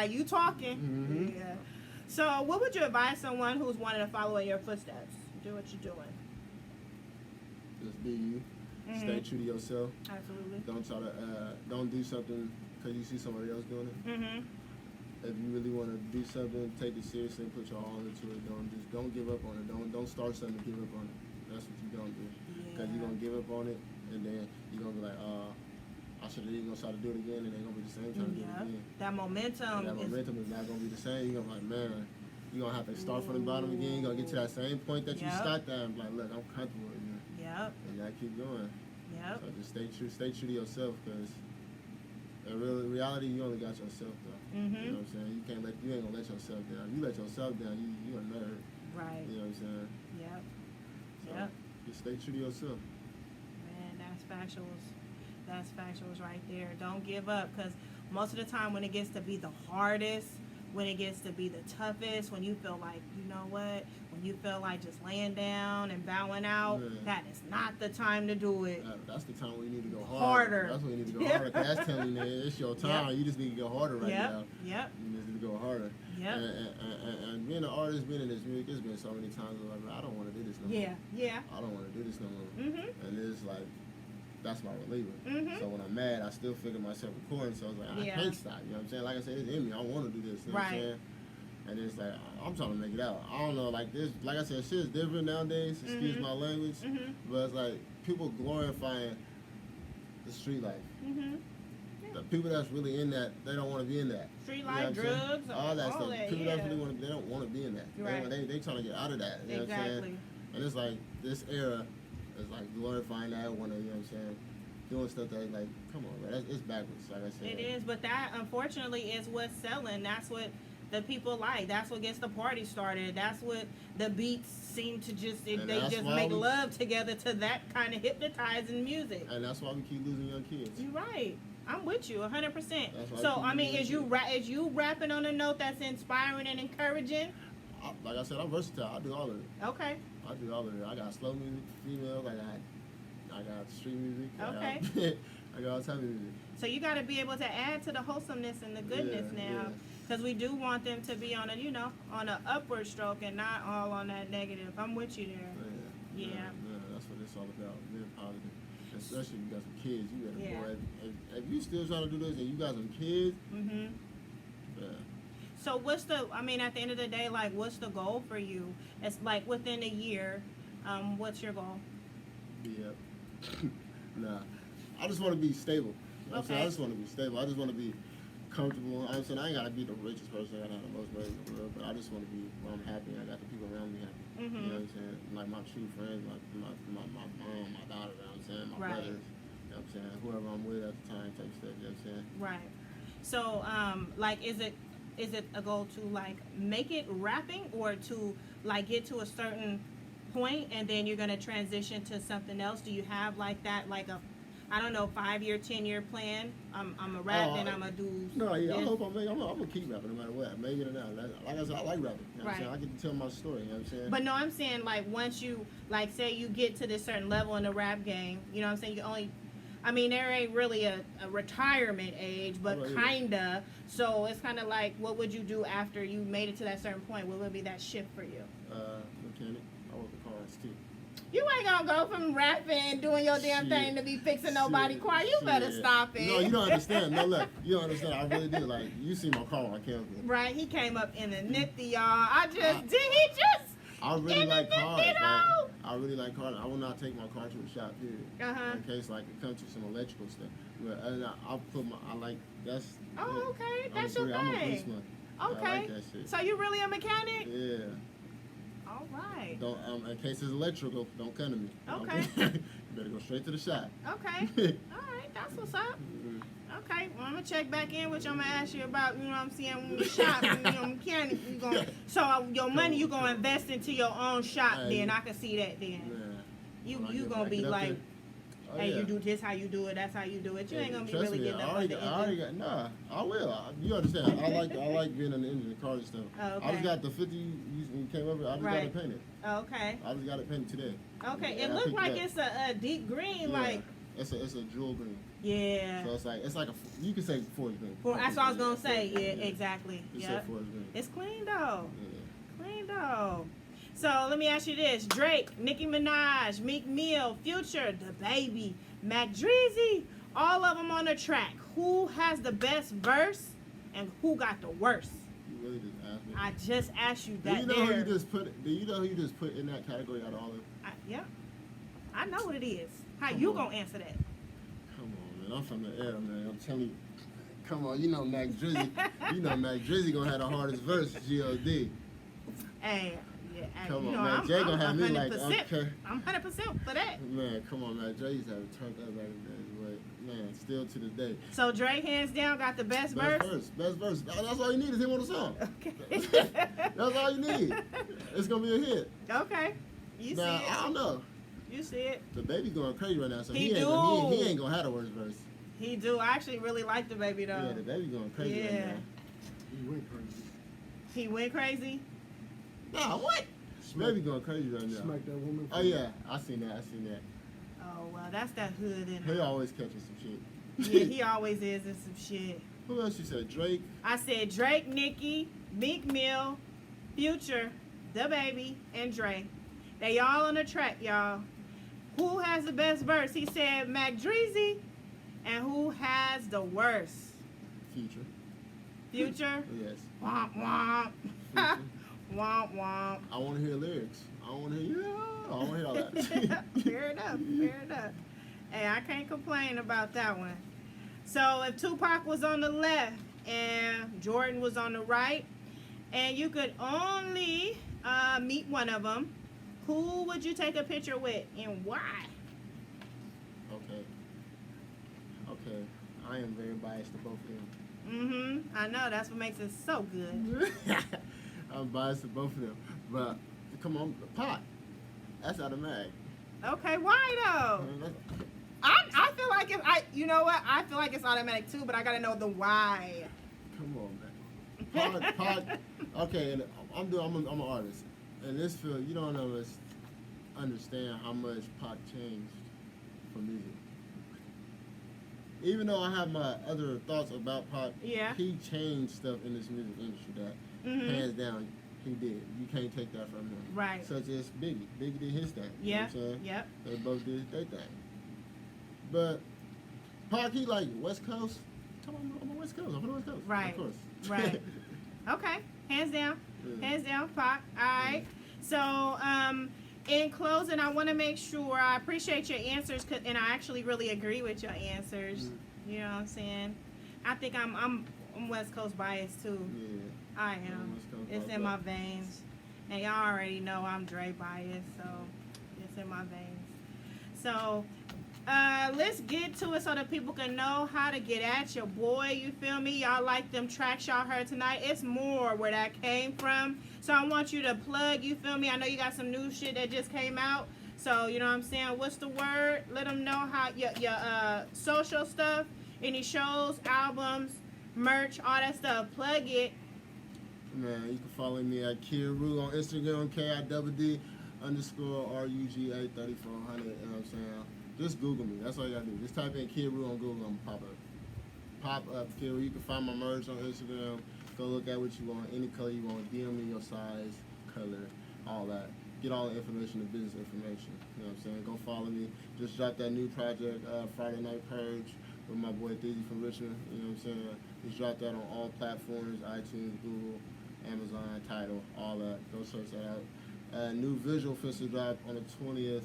A: You talking? Yeah. So, what would you advise someone who's wanting to follow in your footsteps? Do what you're doing.
B: Just be you. Stay true to yourself.
A: Absolutely.
B: Don't try to don't do something because you see somebody else doing it. If you really want to do something, take it seriously and put your all into it. Don't give up on it. Don't start something and give up on it. That's what you're gonna do. Because you're gonna give up on it, and then you're gonna be like, I should have even gonna try to do it again, and they gonna be the same time to do it again.
A: That momentum.
B: And that momentum is not gonna be the same. You're gonna be like, man, you're gonna have to start from the bottom again. You're gonna get to that same point that you stopped at and be like, look, I'm comfortable with you.
A: Yep.
B: And you gotta keep going.
A: Yep.
B: So just stay true to yourself, because in reality, you only got yourself though.
A: Mm-hmm.
B: You know what I'm saying? You ain't gonna let yourself down. You let yourself down, you a nerd.
A: Right.
B: You know what I'm saying?
A: Yep.
B: So
A: Yep.
B: just stay true to yourself.
A: Man, that's factuals. That's factuals right there. Don't give up, because most of the time when it gets to be the hardest, when it gets to be the toughest, when you feel like, you know what, when you feel like just laying down and bowing out,
B: Yeah.
A: that is not the time to do it.
B: That's the time where you need to go
A: Harder.
B: That's when you need to go harder. 'Cause that's telling you that it's your time.
A: Yep.
B: You just need to go harder right now.
A: Yep.
B: You just need to go harder.
A: Yep.
B: And being an artist, being in this music, it's been so many times where I'm like, I don't want to do this no more.
A: Yeah.
B: I don't want to do this no more.
A: Mhm.
B: And it's like, that's my reliever.
A: Mhm.
B: So when I'm mad, I still figure myself recording. So I was like, I
A: Yeah.
B: can't stop. You know what I'm saying? Like I said, it's in me. I want to do this. You know what I'm
A: Right.
B: saying? And it's like, I'm trying to make it out. I don't know, like this, like I said, shit is different nowadays. Excuse my language.
A: Mhm.
B: But it's like people glorifying the street life.
A: Mhm.
B: The people that's really in that, they don't want to be in that.
A: Street
B: You know
A: life,
B: what I'm saying?
A: drugs,
B: all that stuff. People
A: yeah.
B: that really want to, they don't want to be in that.
A: Right.
B: They trying to get out of that. You know what I'm
A: Exactly.
B: saying? And it's like this era is like glorifying that one. You know what I'm saying? Doing stuff that like, come on, bro, it's backwards. Like I said.
A: It is, but that unfortunately is what's selling. That's what the people like. That's what gets the party started. That's what the beats seem to just, they
B: that's
A: just
B: why
A: make
B: we-
A: love together to that kind of hypnotizing music.
B: And that's why we keep losing young kids.
A: You're right. I'm with you 100%.
B: That's why
A: So,
B: people
A: I mean,
B: do
A: is you rapping on a note that's inspiring and encouraging?
B: Like I said, I'm versatile. I do all of it.
A: Okay.
B: I do all of it. I got slow music, females. I got street music.
A: Okay.
B: I got all type of music.
A: So you got to be able to add to the wholesomeness and the goodness
B: Yeah,
A: now,
B: yeah.
A: because we do want them to be on a, on a upward stroke and not all on that negative. I'm with you there.
B: Yeah.
A: Yeah.
B: That's what it's all about. Being positive. Especially if you got some kids. You got
A: Yeah.
B: boy. If you still trying to do this and you got some kids,
A: Mhm.
B: yeah.
A: So at the end of the day, like, what's the goal for you? It's like within a year, what's your goal?
B: Yeah. Nah. I just want to be stable. You know what I'm saying?
A: Okay.
B: I just want to be stable. I just want to be comfortable. I'm saying I ain't gotta be the richest person. I gotta have the most money in the world, but I just want to be where I'm happy. I got the people around me happy.
A: Mhm.
B: You know what I'm saying? Like my true friends, my mom, my daughter. You know what I'm saying? My
A: Right.
B: brothers. You know what I'm saying? Whoever I'm with at the time, type stuff. You know what I'm saying?
A: Right. So, like, is it a goal to like make it rapping, or to like get to a certain point and then you're gonna transition to something else? Do you have like that, like a, I don't know, 5-year, 10-year plan? I'm a rap and I'm a do.
B: No, yeah, I
A: this?
B: hope I'm gonna keep rapping no matter what. Maybe or not. Like I said, I like rapping. You know what I'm
A: Right.
B: saying? I get to tell my story. You know what I'm saying?
A: But no, I'm saying like once you, like, say you get to this certain level in the rap game, you know what I'm saying? You only, I mean, there ain't really a retirement age, but
B: Oh, yeah.
A: kinda. So it's kind of like, what would you do after you made it to that certain point? What would be that shift for you?
B: Mechanic. I work the cars too.
A: You ain't gonna go from rapping, doing your damn
B: Shit.
A: thing, to be fixing nobody's car. You better
B: Shit.
A: stop it.
B: No, you don't understand. No, look, you don't understand. I really do. Like, you see my car when I came up here.
A: Right, he came up in the nifty, y'all. Did he just?
B: I really
A: In the
B: like cars.
A: nifty,
B: Like,
A: though.
B: I really like cars. I will not take my car to a shop, period.
A: Uh-huh.
B: In case, like, it comes to some electrical stuff. But I'll put I like, that's...
A: Oh, okay,
B: I'm
A: that's
B: a
A: your
B: I'm a
A: thing.
B: policeman. I
A: Okay.
B: like that shit.
A: So you really a mechanic?
B: Yeah.
A: All right.
B: Don't, in case it's electrical, don't come to me.
A: Okay.
B: you better go straight to the shop.
A: Okay. All right, that's what's up. Okay, well, I'm gonna check back in with you. I'm gonna ask you about, you know what I'm saying, when you shop, mechanic, you gonna, so your money you gonna invest into your own shop.
B: Hey.
A: Then I can see that. Then
B: Yeah. When I
A: you
B: get
A: gonna
B: back
A: be
B: up
A: like,
B: there- Oh,
A: hey,
B: yeah.
A: you do this how you do it. That's how you do it. You ain't gonna be
B: Trust
A: really
B: me,
A: getting up
B: I
A: on the
B: already
A: engine.
B: got, nah, I will. You understand? I like being in the engine, the car and stuff.
A: Oh, okay.
B: I just got the 50 when you came over. I just got
A: Right.
B: it painted.
A: Okay.
B: I just got it painted today.
A: Okay.
B: Yeah,
A: It
B: I
A: looks
B: picked
A: like
B: it up.
A: it's a deep green,
B: Yeah.
A: like,
B: It's a jewel green.
A: yeah.
B: So it's like you can say forest green.
A: That's what I was gonna say. Yeah, exactly.
B: You say
A: Yeah.
B: forest green.
A: It's clean though.
B: Yeah.
A: Clean though. So let me ask you this: Drake, Nicki Minaj, Meek Mill, Future, The Baby, Mac Dreezy, all of them on the track. Who has the best verse and who got the worst?
B: You really just asked me.
A: I just asked you
B: Do
A: that.
B: you know who
A: there.
B: you just put? Do you know who you just put in that category out of all of them?
A: Yeah. I know what it is. How
B: Come
A: you
B: on.
A: gonna answer that?
B: Come on, man. I'm from the air, man. I'm telling you. Come on, you know Mac Drizzy. You know Mac Drizzy gonna have the hardest verse, G.O.D.
A: Hey, yeah,
B: Come
A: you
B: on,
A: know,
B: Mac J gonna have me like,
A: 100%.
B: okay.
A: I'm 100% for that.
B: Man, come on, Mac J used to have it turned up back in the day. But, man, still to this day.
A: So Dre, hands down, got the best verse?
B: Best verse. That's all you need is him on the song.
A: Okay.
B: That's all you need. It's gonna be a hit.
A: Okay. You
B: Now,
A: see it.
B: I don't know.
A: You see it.
B: The baby going crazy right now, so
A: He
B: he ain't gonna have the worst verse.
A: He do. I actually really like the baby though.
B: Yeah, the baby going crazy right
A: Yeah.
B: now.
F: He went crazy.
A: He went crazy.
B: Nah, what? Baby going crazy right now.
F: Smack that woman.
B: Oh yeah, I seen that.
A: Oh well, that's that hood in
B: He
A: him.
B: always catching some shit.
A: Yeah, he always is in some shit.
B: Who else you said? Drake.
A: I said Drake, Nicki, Meek Mill, Future, the baby, and Dre. They all on the track, y'all. Who has the best verse? He said Mac Dreezy. And who has the worst?
B: Future.
A: Future?
B: Yes.
A: Womp womp.
B: Future.
A: Womp womp.
B: I want to hear lyrics. I want to hear. I want to hear all that.
A: Fair enough. Fair enough. Hey, I can't complain about that one. So if Tupac was on the left and Jordan was on the right, and you could only meet one of them, who would you take a picture with and why?
B: Okay. I am very biased to both of them.
A: Mm-hmm. I know. That's what makes it so good.
B: I'm biased to both of them. But come on, Pot. That's automatic.
A: Okay, why though? I feel like you know what? I feel like it's automatic too, but I gotta know the why.
B: Come on, man. Pot. Okay, and I'm an artist. In this field, you don't understand how much Pot changed for music. Even though I have my other thoughts about Pot,
A: Yeah.
B: he changed stuff in this music industry that, hands down, he did. You can't take that from him.
A: Right.
B: Such as Biggie. Biggie did his thing. You know
A: Yeah.
B: what I'm saying?
A: Yep.
B: They both did their thing. But Pac, he like West Coast. Come on, I'm on West Coast. I'm from the West Coast.
A: Right.
B: Of course.
A: Right. Okay. Hands down.
B: Yeah.
A: Hands down, Pac. All right. So, in closing, I want to make sure I appreciate your answers, and I actually really agree with your answers. You know what I'm saying? I think I'm West Coast biased too.
B: Yeah.
A: I
B: I'm
A: am.
B: West Coast
A: It's
B: biased.
A: in my veins, and y'all already know I'm Dre biased, so it's in my veins. So, let's get to it so that people can know how to get at your boy. You feel me? Y'all like them tracks y'all heard tonight? It's more where that came from. So I want you to plug. You feel me? I know you got some new shit that just came out. So you know what I'm saying? What's the word? Let them know how your social stuff, any shows, albums, merch, all that stuff. Plug it.
B: Man, you can follow me at Kiru on Instagram, KIDD_RUGA 3400. You know what I'm saying? Just Google me. That's all you gotta do. Just type in Kiru on Google and pop up. Pop up Kiru. You can find my merch on Instagram. Go look at what you want, any color you want. DM me your size, color, all that. Get all the information, the business information. You know what I'm saying? Go follow me. Just dropped that new project, Friday Night Purge, with my boy Dizzy from Richmond. You know what I'm saying? Just dropped that on all platforms, iTunes, Google, Amazon, Tidal, all that. Go search that out. New visual official drop on the 20th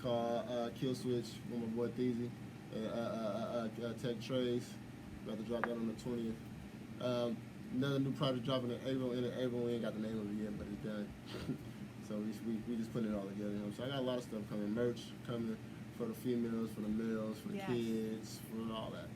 B: called Kill Switch with my boy Dizzy. Tech Trace. About to drop that on the 20th. Another new project dropping in April. We ain't got the name of it yet, but it's done. So we just putting it all together. You know? So I got a lot of stuff coming. Merch coming for the females, for the males, for the
A: Yes.
B: kids, for all that.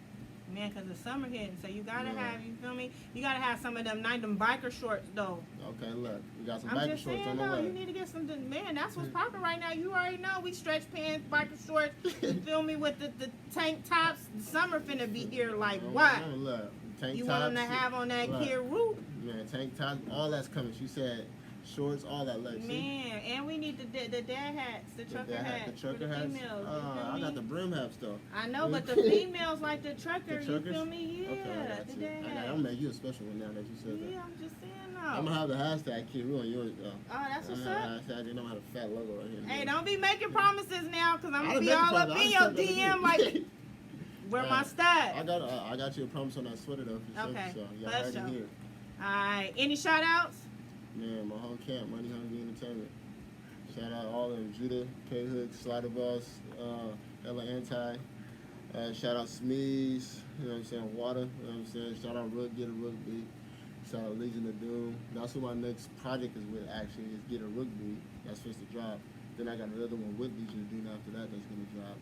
A: Man, because the summer hitting, so you gotta
B: Yeah.
A: have, you feel me? You gotta have some of them biker shorts though.
B: Okay, look, we got some
A: I'm
B: biker
A: just
B: shorts
A: saying
B: on the
A: though, you
B: way.
A: need to get some. Man, that's what's popping right now. You already know we stretch pants, biker shorts. You feel me with the tank tops? The summer finna be here like what?
B: Look, tank
A: You
B: tops,
A: want them to have on that
B: look,
A: kid roof?
B: Man, tank tops, all that's coming. She said shorts, all that. Look, see?
A: Man, and we need the dad hats, the trucker hats,
B: The trucker
A: for the
B: hats.
A: females. You feel
B: I
A: me?
B: got the brim hats though.
A: I know, but the females like the trucker.
B: The
A: You
B: truckers?
A: feel me? Yeah,
B: Okay, I got
A: the
B: you.
A: dad hats.
B: I'm gonna make you a special one now that you said that.
A: Yeah, I'm just saying
B: I'm
A: though.
B: gonna have the hashtag Kiru on yours though.
A: Oh, that's what's
B: I'm gonna
A: up.
B: have the hashtag. They don't have a fat logo right here.
A: Hey, don't be making promises now, cause I'm
B: I
A: gonna
B: done
A: be
B: make a
A: all up
B: promise.
A: in
B: I
A: your
B: just said that
A: DM
B: again.
A: like, where my stud?
B: I got you a promise on that sweater though. For sure,
A: Okay,
B: for sure. Y'all
A: for
B: heard
A: sure.
B: it here.
A: Alright, any shout outs?
B: Man, my whole camp, Money Hungry Entertainment. Shout out all of them, Judah, K Hook, Slider Boss, Ella Anti, Shout out Smeeze, you know what I'm saying, Water, you know what I'm saying, shout out Get a Rook Beat, shout out Legion of Doom. That's who my next project is with, actually, is Get a Rook Beat. That's supposed to drop. Then I got another one with Legion of Doom after that that's going to drop.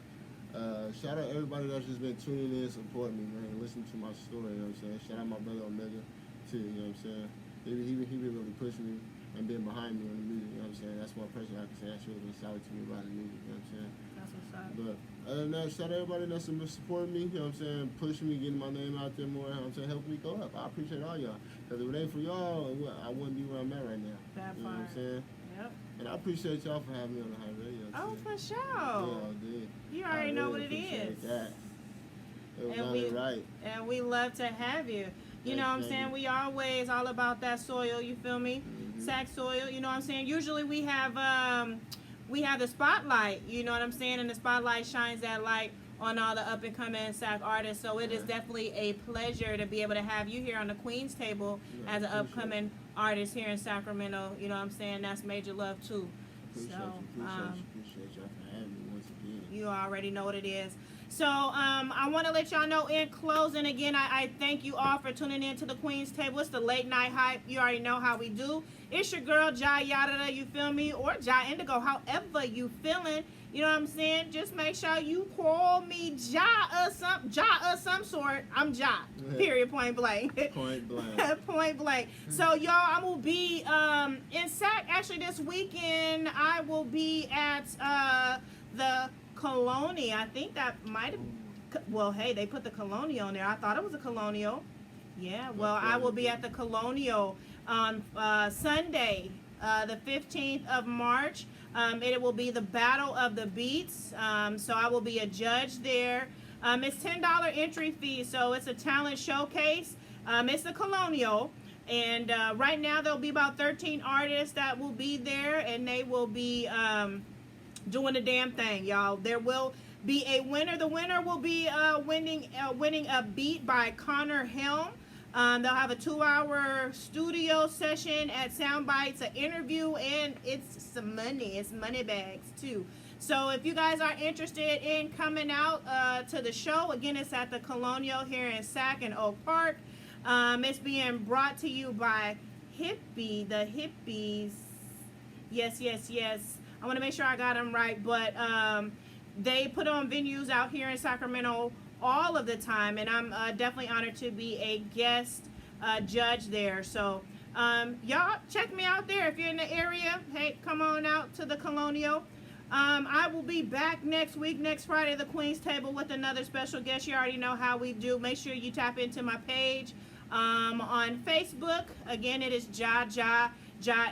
B: Shout out everybody that's just been tuning in, supporting me, man, and listening to my story, you know what I'm saying. Shout out my brother Omega, too, you know what I'm saying. He been really pushing me and been behind me on the music, you know what I'm saying. That's one person I can say that's really been solid to me about the music, you know what I'm saying.
A: That's what's up.
B: But other than that, shout out everybody that's been supporting me, you know what I'm saying, pushing me, getting my name out there more, you know what I'm saying, helping me go up. I appreciate all y'all. Because if it ain't for y'all, I wouldn't be where I'm at right now.
A: That
B: you know what I'm
A: part.
B: saying?
A: Yep.
B: And I appreciate y'all for having me on the high radio.
A: Oh,
B: too.
A: for sure.
B: Yeah, I did.
A: You already know what it
B: appreciate
A: is.
B: That. It was
A: And
B: only right.
A: And we love to have you. You know what I'm
B: Thank
A: saying?
B: you.
A: We always all about that soil, you feel me? Sac soil, you know what I'm saying? Usually we have the spotlight, you know what I'm saying? And the spotlight shines that light on all the up and coming Sac artists. So it is definitely a pleasure to be able to have you here on the Queens table as an upcoming artist here in Sacramento. You know what I'm saying? That's major love too.
B: Appreciate y'all for having me once again.
A: You already know what it is. So I want to let y'all know in closing, again, I thank you all for tuning in to the Queen's Table. It's the late night hype. You already know how we do. It's your girl, Ja Yada, you feel me? Or Ja Indigo, however you feeling. You know what I'm saying? Just make sure you call me Ja of some sort. I'm Ja. Period. Point blank.
B: Point blank.
A: Point blank. So y'all, I will be in Sac actually this weekend. I will be at the Colonial. I think that might have. Well, hey, they put the Colonial on there. I thought it was a Colonial. Yeah. Well, I will be at the Colonial on Sunday, the 15th of March. It will be the Battle of the Beats. So I will be a judge there. It's $10 entry fee, so it's a talent showcase. It's the Colonial. And right now there'll be about 13 artists that will be there, and they will be doing the damn thing, y'all. There will be a winner. The winner will be winning a beat by Connor Helm. They'll have a 2-hour studio session at Soundbites, an interview, and it's some money. It's money bags too. So if you guys are interested in coming out to the show, again, it's at the Colonial here in Sac and Oak Park. It's being brought to you by the Hippies. Yes. I want to make sure I got them right, but they put on venues out here in Sacramento all of the time, and I'm definitely honored to be a guest judge there. So y'all check me out there if you're in the area. Hey, come on out to the Colonial. I will be back next week, next Friday, the Queen's Table, with another special guest. You already know how we do. Make sure you tap into my page on Facebook. Again, it is Ja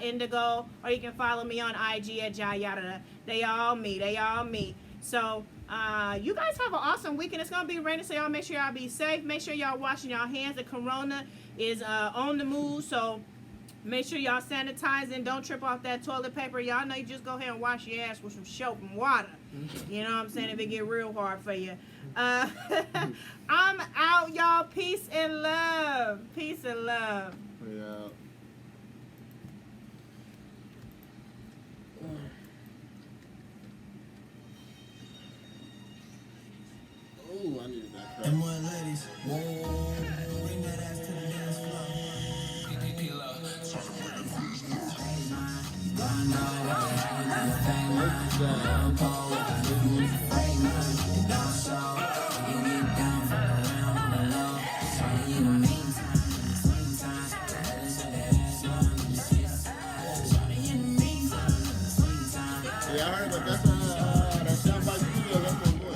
A: Indigo, or you can follow me on IG at Ja Yada. They all me. So you guys have an awesome weekend. It's gonna be raining, so y'all make sure y'all be safe. Make sure y'all washing y'all hands. The corona is on the move, so make sure y'all sanitize and don't trip off that toilet paper. Y'all know you just go ahead and wash your ass with some soap and water. You know what I'm saying? If it get real hard for you. I'm out, y'all. Peace and love. Peace and love.
B: Yeah. Ooh, I needed that crap.
E: And more ladies, bring that ass to the dance floor.
B: Yeah, I heard about that Soundbite studio. That's what I'm doing.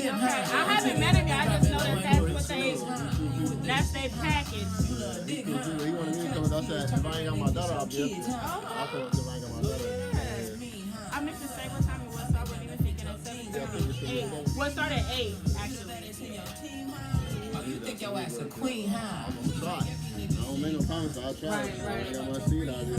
A: Okay. I haven't met him yet. I just know that that's their package.
B: He wanted me to come, I said, if I ain't got my daughter out there, I'll come up if I ain't got my daughter.
A: I meant to say what time it was, so I wasn't even thinking of 7. Well, it started at 8, actually.
F: You think your ass a queen, huh?
B: I'm gonna try. I don't make no promises, I'll try.
A: Right.
B: I got my seat out there.